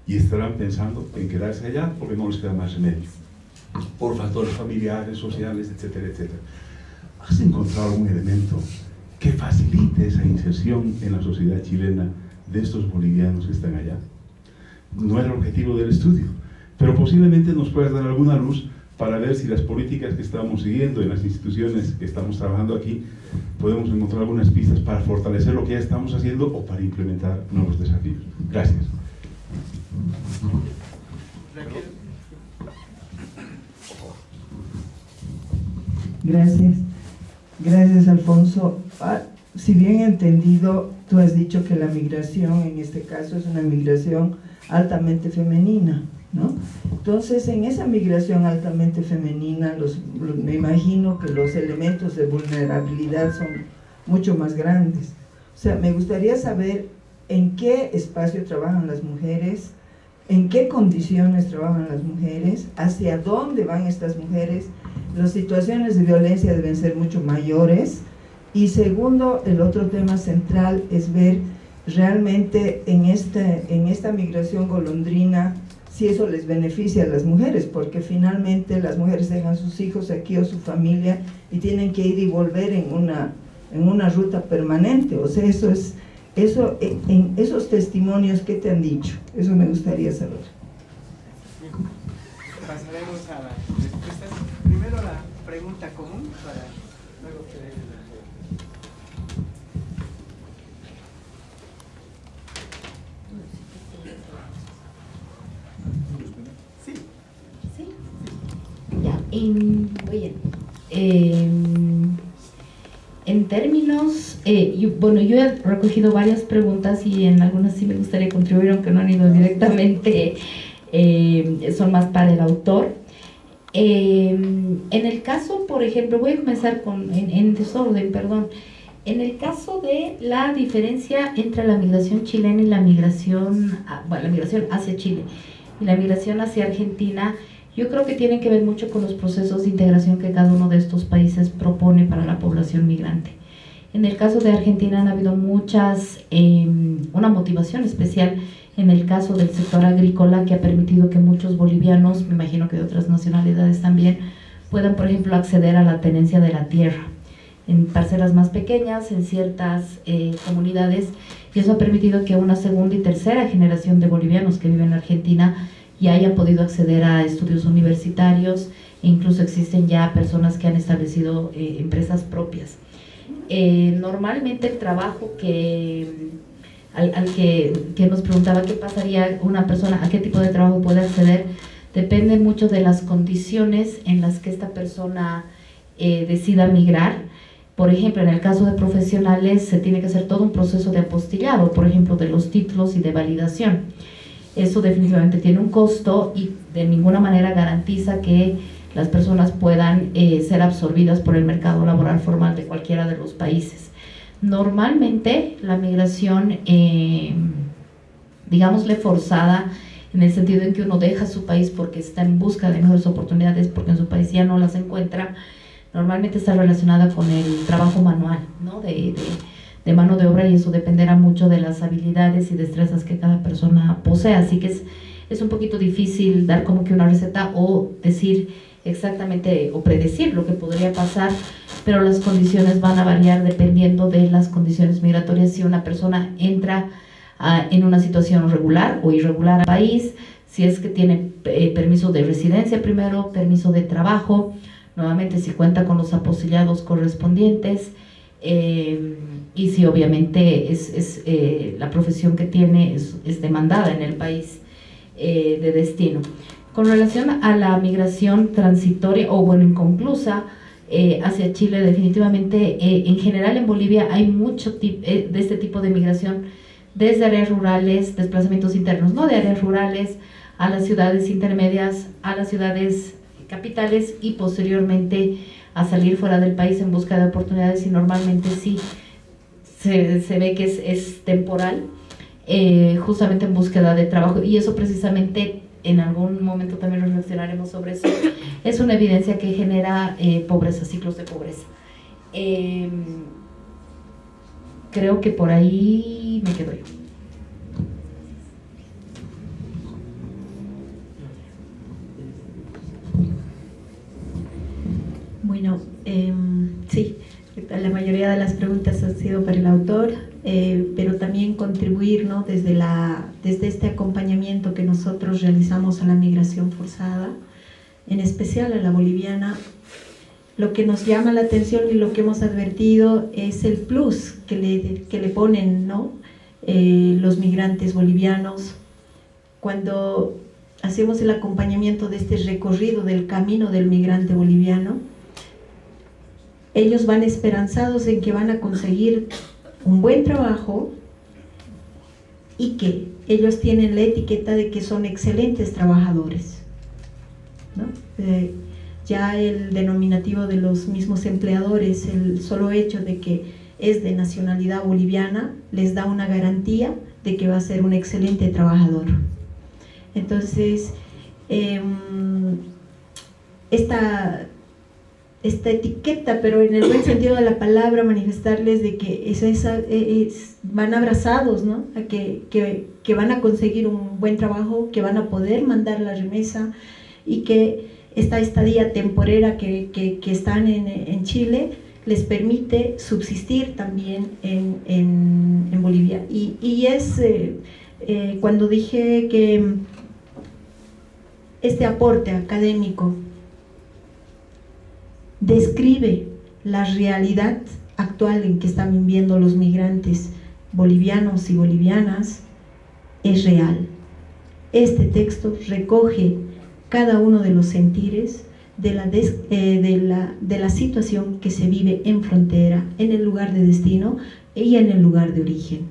y estarán pensando en quedarse allá porque no les queda más remedio, por factores familiares, sociales, etcétera, etcétera. ¿Has encontrado algún elemento que facilite esa inserción en la sociedad chilena de estos bolivianos que están allá? No era el objetivo del estudio, pero posiblemente nos puedas dar alguna luz para ver si las políticas que estamos siguiendo en las instituciones que estamos trabajando aquí podemos encontrar algunas pistas para fortalecer lo que ya estamos haciendo o para implementar nuevos desafíos. Gracias. Gracias. Gracias, Alfonso. Si bien he entendido, tú has dicho que la migración en este caso es una migración altamente femenina, ¿no? Entonces, en esa migración altamente femenina, me imagino que los elementos de vulnerabilidad son mucho más grandes. O sea, me gustaría saber en qué espacio trabajan las mujeres, en qué condiciones trabajan las mujeres, hacia dónde van estas mujeres. Las situaciones de violencia deben ser mucho mayores. Y segundo, el otro tema central es ver realmente en esta migración golondrina si eso les beneficia a las mujeres, porque finalmente las mujeres dejan sus hijos aquí o su familia y tienen que ir y volver en una ruta permanente. O sea, en esos testimonios, ¿qué te han dicho? Eso me gustaría saber. Pasaremos a las respuestas. Primero la pregunta común para luego que Muy bien. En términos, yo he recogido varias preguntas y en algunas sí me gustaría contribuir, aunque no han ido directamente, son más para el autor. En el caso, por ejemplo, voy a comenzar en desorden, perdón. En el caso de la diferencia entre la migración chilena y la migración hacia Chile y la migración hacia Argentina, yo creo que tienen que ver mucho con los procesos de integración que cada uno de estos países propone para la población migrante. En el caso de Argentina han habido una motivación especial en el caso del sector agrícola que ha permitido que muchos bolivianos, me imagino que de otras nacionalidades también, puedan, por ejemplo, acceder a la tenencia de la tierra en parcelas más pequeñas, en ciertas comunidades, y eso ha permitido que una segunda y tercera generación de bolivianos que viven en Argentina ya hayan podido acceder a estudios universitarios, e incluso existen ya personas que han establecido empresas propias. Normalmente el trabajo al que nos preguntaba qué pasaría una persona, a qué tipo de trabajo puede acceder, depende mucho de las condiciones en las que esta persona decida migrar. Por ejemplo, en el caso de profesionales se tiene que hacer todo un proceso de apostillado, por ejemplo, de los títulos y de validación. Eso definitivamente tiene un costo y de ninguna manera garantiza que las personas puedan ser absorbidas por el mercado laboral formal de cualquiera de los países. Normalmente la migración, digámosle forzada, en el sentido en que uno deja su país porque está en busca de mejores oportunidades, porque en su país ya no las encuentra, normalmente está relacionada con el trabajo manual, ¿no? de mano de obra, y eso dependerá mucho de las habilidades y destrezas que cada persona posee, así que es un poquito difícil dar como que una receta o decir exactamente o predecir lo que podría pasar, pero las condiciones van a variar dependiendo de las condiciones migratorias. Si una persona entra en una situación regular o irregular al país, si es que tiene permiso de residencia primero, permiso de trabajo, nuevamente si cuenta con los apostillados correspondientes, y si obviamente la profesión que tiene es demandada en el país de destino. Con relación a la migración transitoria o inconclusa hacia Chile, definitivamente en general en Bolivia hay mucho de este tipo de migración desde áreas rurales, desplazamientos internos, no de áreas rurales a las ciudades intermedias, a las ciudades capitales y posteriormente a salir fuera del país en busca de oportunidades, y normalmente sí se ve que es temporal, justamente en búsqueda de trabajo, y eso precisamente en algún momento también reflexionaremos sobre eso, es una evidencia que genera pobreza, ciclos de pobreza. Creo que por ahí me quedo yo. Bueno, sí, la mayoría de las preguntas han sido para el autor, pero también contribuir, ¿no? desde este acompañamiento que nosotros realizamos a la migración forzada, en especial a la boliviana. Lo que nos llama la atención y lo que hemos advertido es el plus que le ponen, ¿no? Los migrantes bolivianos cuando hacemos el acompañamiento de este recorrido del camino del migrante boliviano. Ellos van esperanzados en que van a conseguir un buen trabajo y que ellos tienen la etiqueta de que son excelentes trabajadores, ¿no? Ya el denominativo de los mismos empleadores, el solo hecho de que es de nacionalidad boliviana, les da una garantía de que va a ser un excelente trabajador. Entonces, esta etiqueta, pero en el buen sentido de la palabra, manifestarles de que van abrazados, ¿no? A que van a conseguir un buen trabajo, que van a poder mandar la remesa y que esta estadía temporera que están en Chile les permite subsistir también en Bolivia. Y es cuando dije que este aporte académico describe la realidad actual en que están viviendo los migrantes bolivianos y bolivianas, es real. Este texto recoge cada uno de los sentires de la situación que se vive en frontera, en el lugar de destino y en el lugar de origen.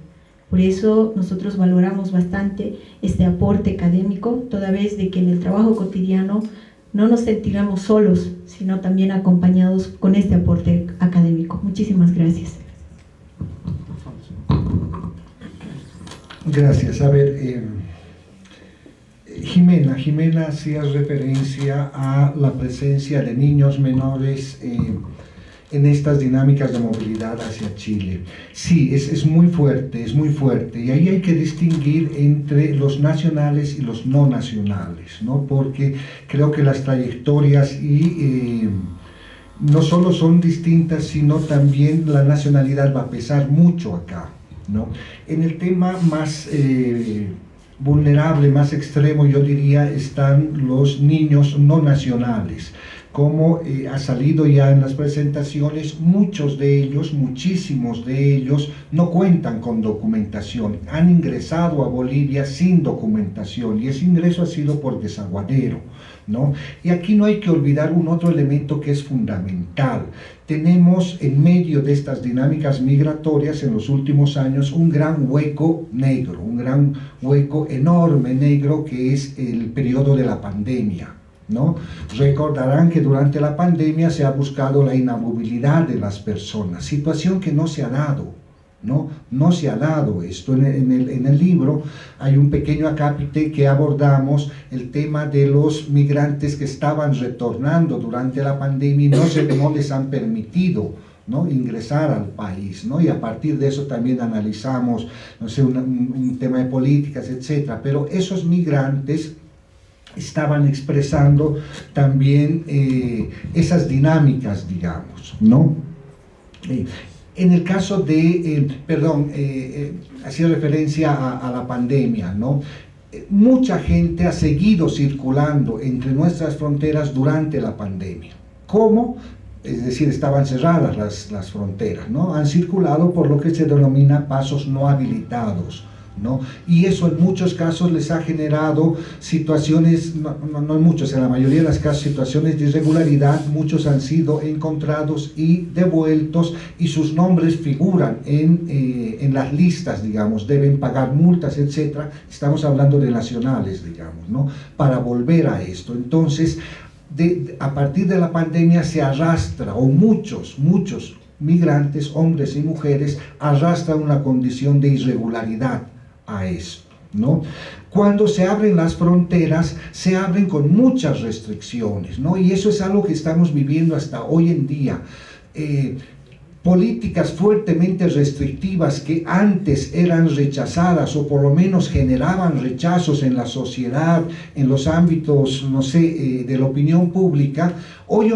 Por eso nosotros valoramos bastante este aporte académico, toda vez de que en el trabajo cotidiano no nos sentiremos solos, sino también acompañados con este aporte académico. Muchísimas gracias. Gracias. A ver, Jimena hacía referencia a la presencia de niños menores en estas dinámicas de movilidad hacia Chile. Sí, es muy fuerte, y ahí hay que distinguir entre los nacionales y los no nacionales, ¿no? Porque creo que las trayectorias no solo son distintas, sino también la nacionalidad va a pesar mucho acá, ¿no? En el tema más vulnerable, más extremo, yo diría, están los niños no nacionales. Como ha salido ya en las presentaciones, muchísimos de ellos no cuentan con documentación, han ingresado a Bolivia sin documentación y ese ingreso ha sido por desaguadero, ¿no? Y aquí no hay que olvidar un otro elemento que es fundamental. Tenemos en medio de estas dinámicas migratorias en los últimos años un gran hueco negro, un gran hueco enorme negro que es el periodo de la pandemia, ¿no? Recordarán que durante la pandemia se ha buscado la inamovilidad de las personas, situación que no se ha dado, ¿no? No se ha dado esto. En el libro hay un pequeño acápite que abordamos el tema de los migrantes que estaban retornando durante la pandemia y no les han permitido, ¿no? Ingresar al país, ¿no? Y a partir de eso también analizamos, no sé, un tema de políticas, etcétera. Pero esos migrantes estaban expresando también esas dinámicas, digamos, ¿no? En el caso de, hacía referencia a la pandemia, ¿no? Mucha gente ha seguido circulando entre nuestras fronteras durante la pandemia. ¿Cómo? Es decir, estaban cerradas las fronteras, ¿no? Han circulado por lo que se denomina pasos no habilitados, ¿no? Y eso en muchos casos les ha generado situaciones, no en muchos, en la mayoría de los casos, situaciones de irregularidad. Muchos han sido encontrados y devueltos y sus nombres figuran en las listas, digamos, deben pagar multas, etc. Estamos hablando de nacionales, digamos, ¿no? Para volver a esto. Entonces, a partir de la pandemia se arrastra, o muchos migrantes, hombres y mujeres, arrastran una condición de irregularidad a esto, ¿no? Cuando se abren las fronteras, se abren con muchas restricciones, ¿no? Y eso es algo que estamos viviendo hasta hoy en día. Políticas fuertemente restrictivas que antes eran rechazadas o por lo menos generaban rechazos en la sociedad, en los ámbitos, no sé, de la opinión pública, hoy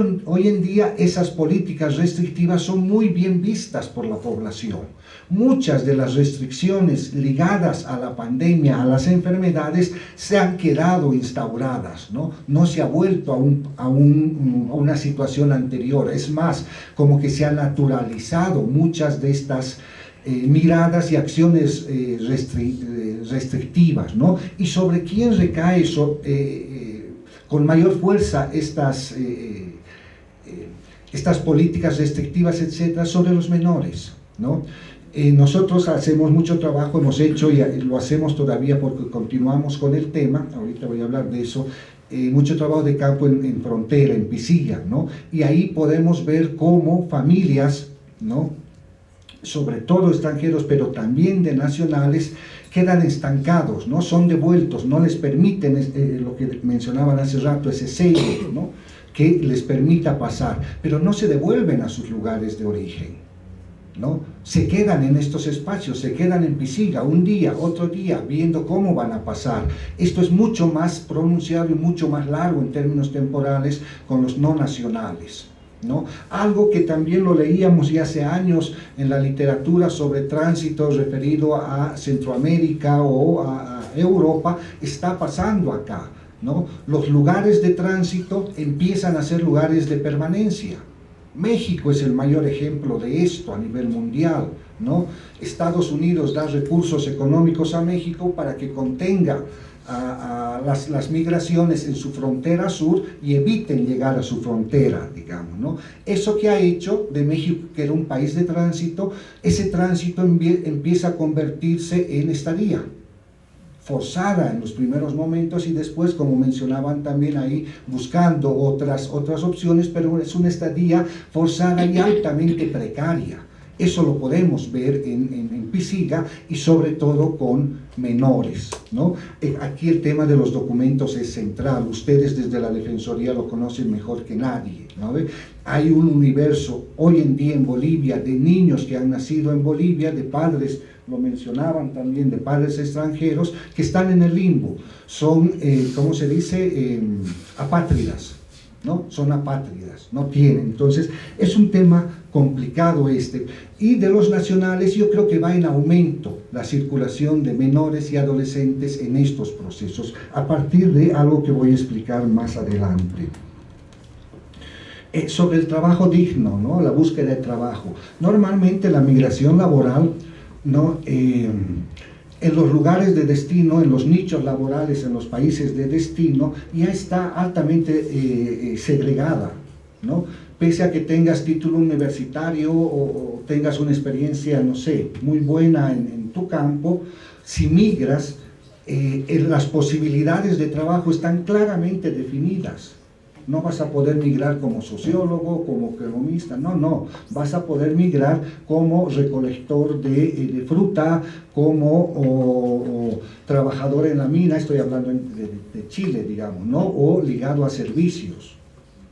en día esas políticas restrictivas son muy bien vistas por la población. Muchas de las restricciones ligadas a la pandemia, a las enfermedades, se han quedado instauradas, ¿no? No se ha vuelto a una situación anterior. Es más, como que se ha naturalizado muchas de estas miradas y acciones restrictivas, ¿no? Y sobre quién recae eso, con mayor fuerza estas políticas restrictivas, etcétera, sobre los menores, ¿no? Nosotros hacemos mucho trabajo, hemos hecho y lo hacemos todavía porque continuamos con el tema, ahorita voy a hablar de eso, mucho trabajo de campo en frontera, en Pisilla, ¿no? Y ahí podemos ver cómo familias, ¿no?, sobre todo extranjeros, pero también de nacionales, quedan estancados, ¿no? Son devueltos, no les permiten lo que mencionaban hace rato, ese sello, ¿no?, que les permita pasar, pero no se devuelven a sus lugares de origen, ¿no? Se quedan en estos espacios, se quedan en Pisilla un día, otro día, viendo cómo van a pasar. Esto es mucho más pronunciado y mucho más largo en términos temporales con los no nacionales, ¿no? Algo que también lo leíamos ya hace años en la literatura sobre tránsito referido a Centroamérica o a Europa, está pasando acá, ¿no? Los lugares de tránsito empiezan a ser lugares de permanencia. México es el mayor ejemplo de esto a nivel mundial, ¿no? Estados Unidos da recursos económicos a México para que contenga las migraciones en su frontera sur y eviten llegar a su frontera, digamos, ¿no? Eso que ha hecho de México, que era un país de tránsito, ese tránsito empieza a convertirse en estadía forzada en los primeros momentos y después, como mencionaban también ahí, buscando otras opciones, pero es una estadía forzada y altamente precaria. Eso lo podemos ver en Pisilla y sobre todo con menores, ¿no? Aquí el tema de los documentos es central. Ustedes desde la Defensoría lo conocen mejor que nadie, ¿no? Hay un universo hoy en día en Bolivia de niños que han nacido en Bolivia, de padres, lo mencionaban también, de padres extranjeros que están en el limbo. Son, ¿cómo se dice? Apátridas, ¿no? Son apátridas, no tienen. Entonces, es un tema complicado este. Y de los nacionales, yo creo que va en aumento la circulación de menores y adolescentes en estos procesos, a partir de algo que voy a explicar más adelante. Sobre el trabajo digno, ¿no? La búsqueda de trabajo. Normalmente la migración laboral, ¿no?, en los lugares de destino, en los nichos laborales, en los países de destino, ya está altamente segregada, ¿no? Pese a que tengas título universitario o tengas una experiencia, no sé, muy buena en tu campo, si migras, las posibilidades de trabajo están claramente definidas. No vas a poder migrar como sociólogo, como economista, no, vas a poder migrar como recolector de fruta, como trabajador en la mina, estoy hablando de Chile, digamos, ¿no? O ligado a servicios,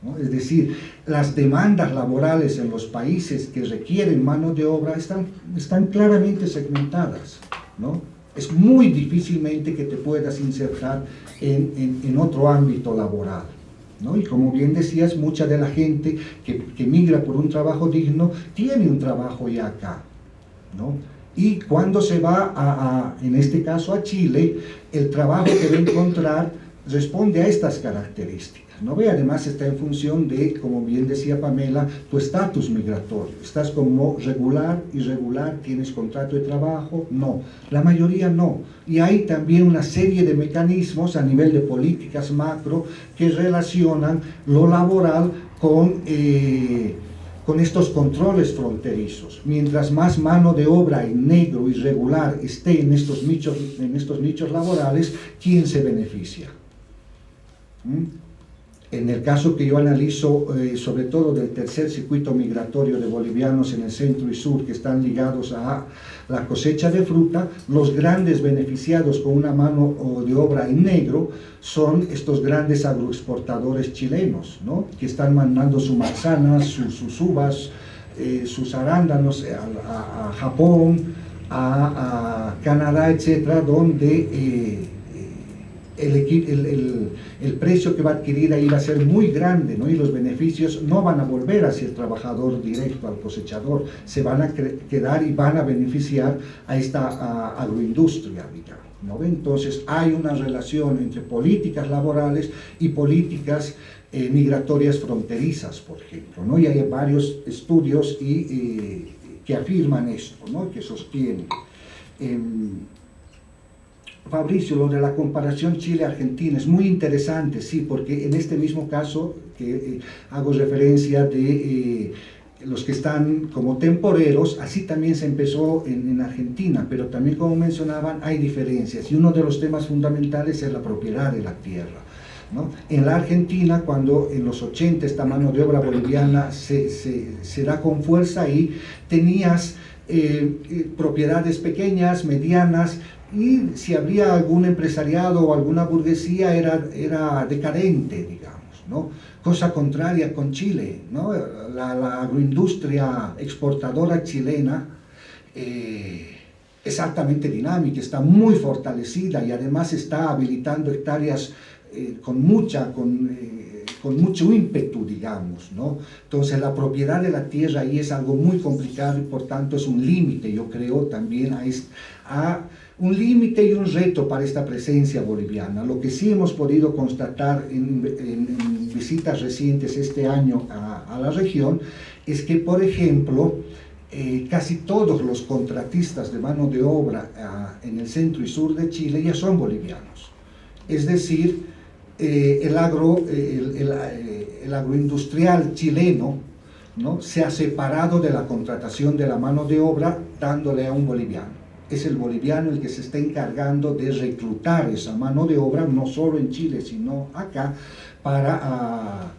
¿no? Es decir, las demandas laborales en los países que requieren mano de obra están claramente segmentadas, ¿no? Es muy difícilmente que te puedas insertar en otro ámbito laboral, ¿no? Y como bien decías, mucha de la gente que migra por un trabajo digno tiene un trabajo ya acá, ¿no? Y cuando se va en este caso a Chile, el trabajo que va a encontrar responde a estas características, ¿no? Y además está en función de, como bien decía Pamela, tu estatus migratorio. ¿Estás como regular, irregular, tienes contrato de trabajo? No, la mayoría no. Y hay también una serie de mecanismos a nivel de políticas macro que relacionan lo laboral con estos controles fronterizos. Mientras más mano de obra en negro, irregular, esté en estos nichos laborales, ¿quién se beneficia? En el caso que yo analizo, sobre todo del tercer circuito migratorio de bolivianos en el centro y sur que están ligados a la cosecha de fruta, los grandes beneficiados con una mano de obra en negro son estos grandes agroexportadores chilenos, ¿no? Que están mandando sus manzanas, sus uvas, sus arándanos a Japón, a Canadá, etcétera, donde el precio que va a adquirir ahí va a ser muy grande, ¿no? Y los beneficios no van a volver hacia el trabajador directo, al cosechador, se van a quedar y van a beneficiar a esta agroindustria, digamos, ¿no? Entonces hay una relación entre políticas laborales y políticas migratorias fronterizas, por ejemplo, ¿no? Y hay varios estudios que afirman esto, ¿no? Que sostienen. Fabricio, lo de la comparación Chile-Argentina es muy interesante, sí, porque en este mismo caso que hago referencia de los que están como temporeros, así también se empezó en Argentina, pero también, como mencionaban, hay diferencias, y uno de los temas fundamentales es la propiedad de la tierra, ¿no? En la Argentina, cuando en los 80 esta mano de obra boliviana se da con fuerza, y tenías propiedades pequeñas, medianas, y si había algún empresariado o alguna burguesía era decadente, digamos, ¿no? Cosa contraria con Chile, ¿no? La agroindustria exportadora chilena es altamente dinámica, está muy fortalecida, y además está habilitando hectáreas con mucho ímpetu, digamos, ¿no? Entonces la propiedad de la tierra ahí es algo muy complicado, y por tanto es un límite, yo creo, también a un límite y un reto para esta presencia boliviana. Lo que sí hemos podido constatar en visitas recientes este año a la región es que, por ejemplo, casi todos los contratistas de mano de obra en el centro y sur de Chile ya son bolivianos. Es decir, el agroindustrial chileno, ¿no? Se ha separado de la contratación de la mano de obra, dándole a un boliviano. Es el boliviano el que se está encargando de reclutar esa mano de obra, no solo en Chile, sino acá, para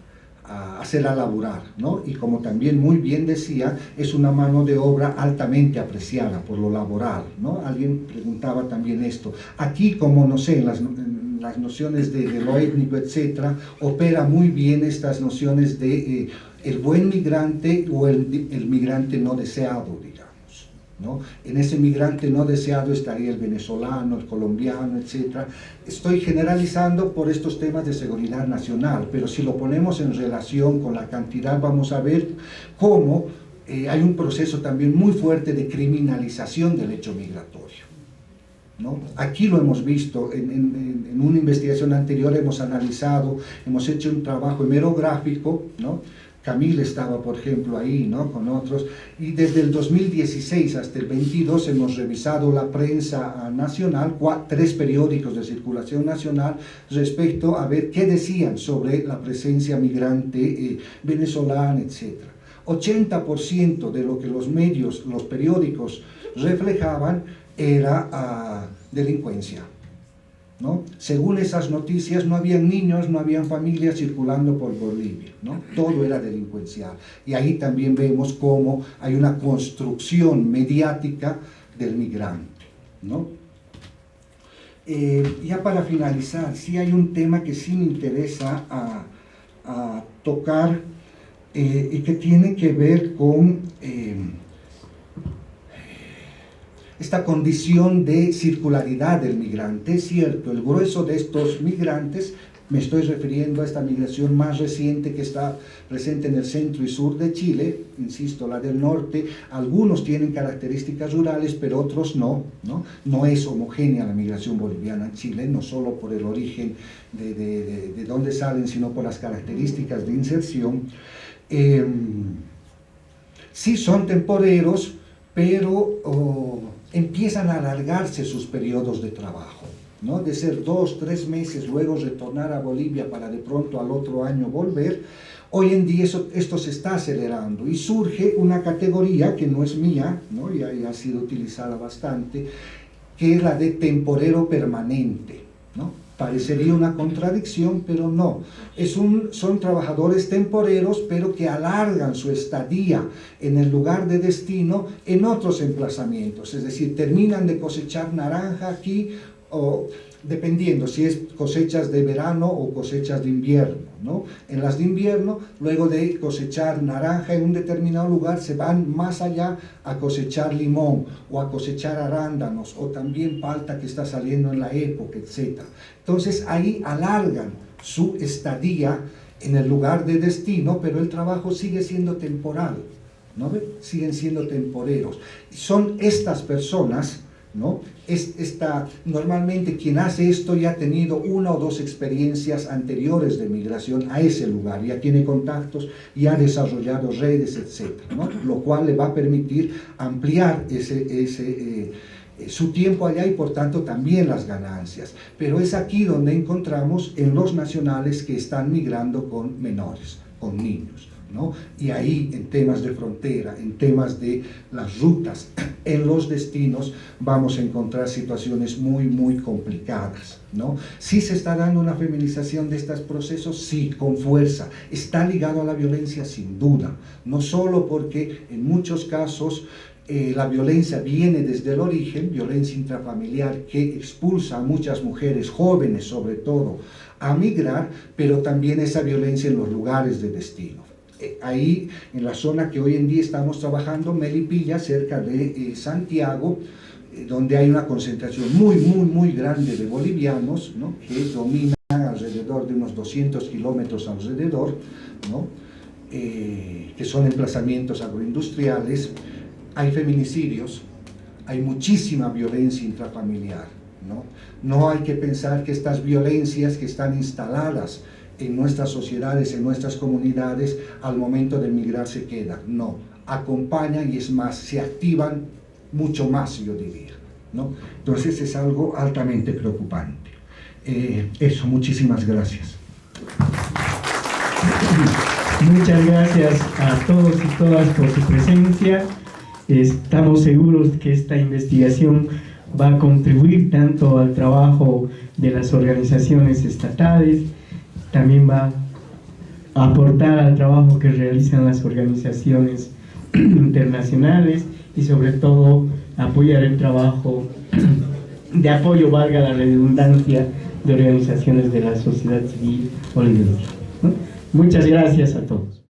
hacerla laburar, ¿no? Y como también muy bien decía, es una mano de obra altamente apreciada por lo laboral, ¿no? Alguien preguntaba también esto. Aquí, como no sé, en las nociones de lo étnico, etcétera, opera muy bien estas nociones de el buen migrante o el migrante no deseado, digamos, ¿no? En ese migrante no deseado estaría el venezolano, el colombiano, etcétera. Estoy generalizando por estos temas de seguridad nacional, pero si lo ponemos en relación con la cantidad, vamos a ver cómo hay un proceso también muy fuerte de criminalización del hecho migratorio, ¿no? Aquí lo hemos visto, en una investigación anterior hemos analizado, hemos hecho un trabajo hemerográfico, ¿no? Camille estaba, por ejemplo, ahí, ¿no? Con otros, y desde el 2016 hasta el 22 hemos revisado la prensa nacional, 3 periódicos de circulación nacional, respecto a ver qué decían sobre la presencia migrante venezolana, etc. 80% de lo que los medios, los periódicos reflejaban era delincuencia, ¿no? Según esas noticias no habían niños, no habían familias circulando por Bolivia, ¿no? Todo era delincuencial. Y ahí también vemos cómo hay una construcción mediática del migrante, ¿no? Ya para finalizar, sí hay un tema que sí me interesa a tocar y que tiene que ver con esta condición de circularidad del migrante. Es cierto, el grueso de estos migrantes, me estoy refiriendo a esta migración más reciente que está presente en el centro y sur de Chile, insisto, la del norte, algunos tienen características rurales, pero otros no, ¿no? No es homogénea la migración boliviana en Chile, no solo por el origen de dónde salen, sino por las características de inserción. Sí son temporeros, pero empiezan a alargarse sus periodos de trabajo, ¿no? De ser 2, 3 meses, luego retornar a Bolivia para de pronto al otro año volver. Hoy en día esto se está acelerando y surge una categoría que no es mía, ¿no? Ya ha sido utilizada bastante, que es la de temporero permanente, ¿no? Parecería una contradicción, pero no. Son trabajadores temporeros, pero que alargan su estadía en el lugar de destino en otros emplazamientos. Es decir, terminan de cosechar naranja aquí, o dependiendo si es cosechas de verano o cosechas de invierno, ¿no? En las de invierno, luego de cosechar naranja en un determinado lugar, se van más allá a cosechar limón o a cosechar arándanos o también palta que está saliendo en la época, etc. Entonces ahí alargan su estadía en el lugar de destino, pero el trabajo sigue siendo temporal, ¿no? Siguen siendo temporeros. Son estas personas, ¿no? Normalmente quien hace esto ya ha tenido una o dos experiencias anteriores de migración a ese lugar, ya tiene contactos, ya ha desarrollado redes, etc., ¿no? Lo cual le va a permitir ampliar su tiempo allá y por tanto también las ganancias. Pero es aquí donde encontramos en los nacionales que están migrando con menores, con niños, ¿no? Y ahí en temas de frontera, en temas de las rutas, en los destinos, vamos a encontrar situaciones muy complicadas, ¿no? Sí se está dando una feminización de estos procesos, sí, con fuerza. Está ligado a la violencia sin duda, no solo porque en muchos casos la violencia viene desde el origen, violencia intrafamiliar que expulsa a muchas mujeres, jóvenes sobre todo, a migrar, pero también esa violencia en los lugares de destino. Ahí, en la zona que hoy en día estamos trabajando, Melipilla, cerca de Santiago, donde hay una concentración muy grande de bolivianos, ¿no? Que dominan alrededor de unos 200 kilómetros alrededor, ¿no? Que son emplazamientos agroindustriales. Hay feminicidios, hay muchísima violencia intrafamiliar, ¿no? No hay que pensar que estas violencias que están instaladas en nuestras sociedades, en nuestras comunidades, al momento de emigrar se quedan. No, acompañan y es más, se activan mucho más, yo diría, ¿no? Entonces es algo altamente preocupante. Eso, muchísimas gracias. Muchas gracias a todos y todas por su presencia. Estamos seguros que esta investigación va a contribuir tanto al trabajo de las organizaciones estatales, también va a aportar al trabajo que realizan las organizaciones internacionales y sobre todo apoyar el trabajo de apoyo, valga la redundancia, de organizaciones de la sociedad civil boliviana. Muchas gracias a todos.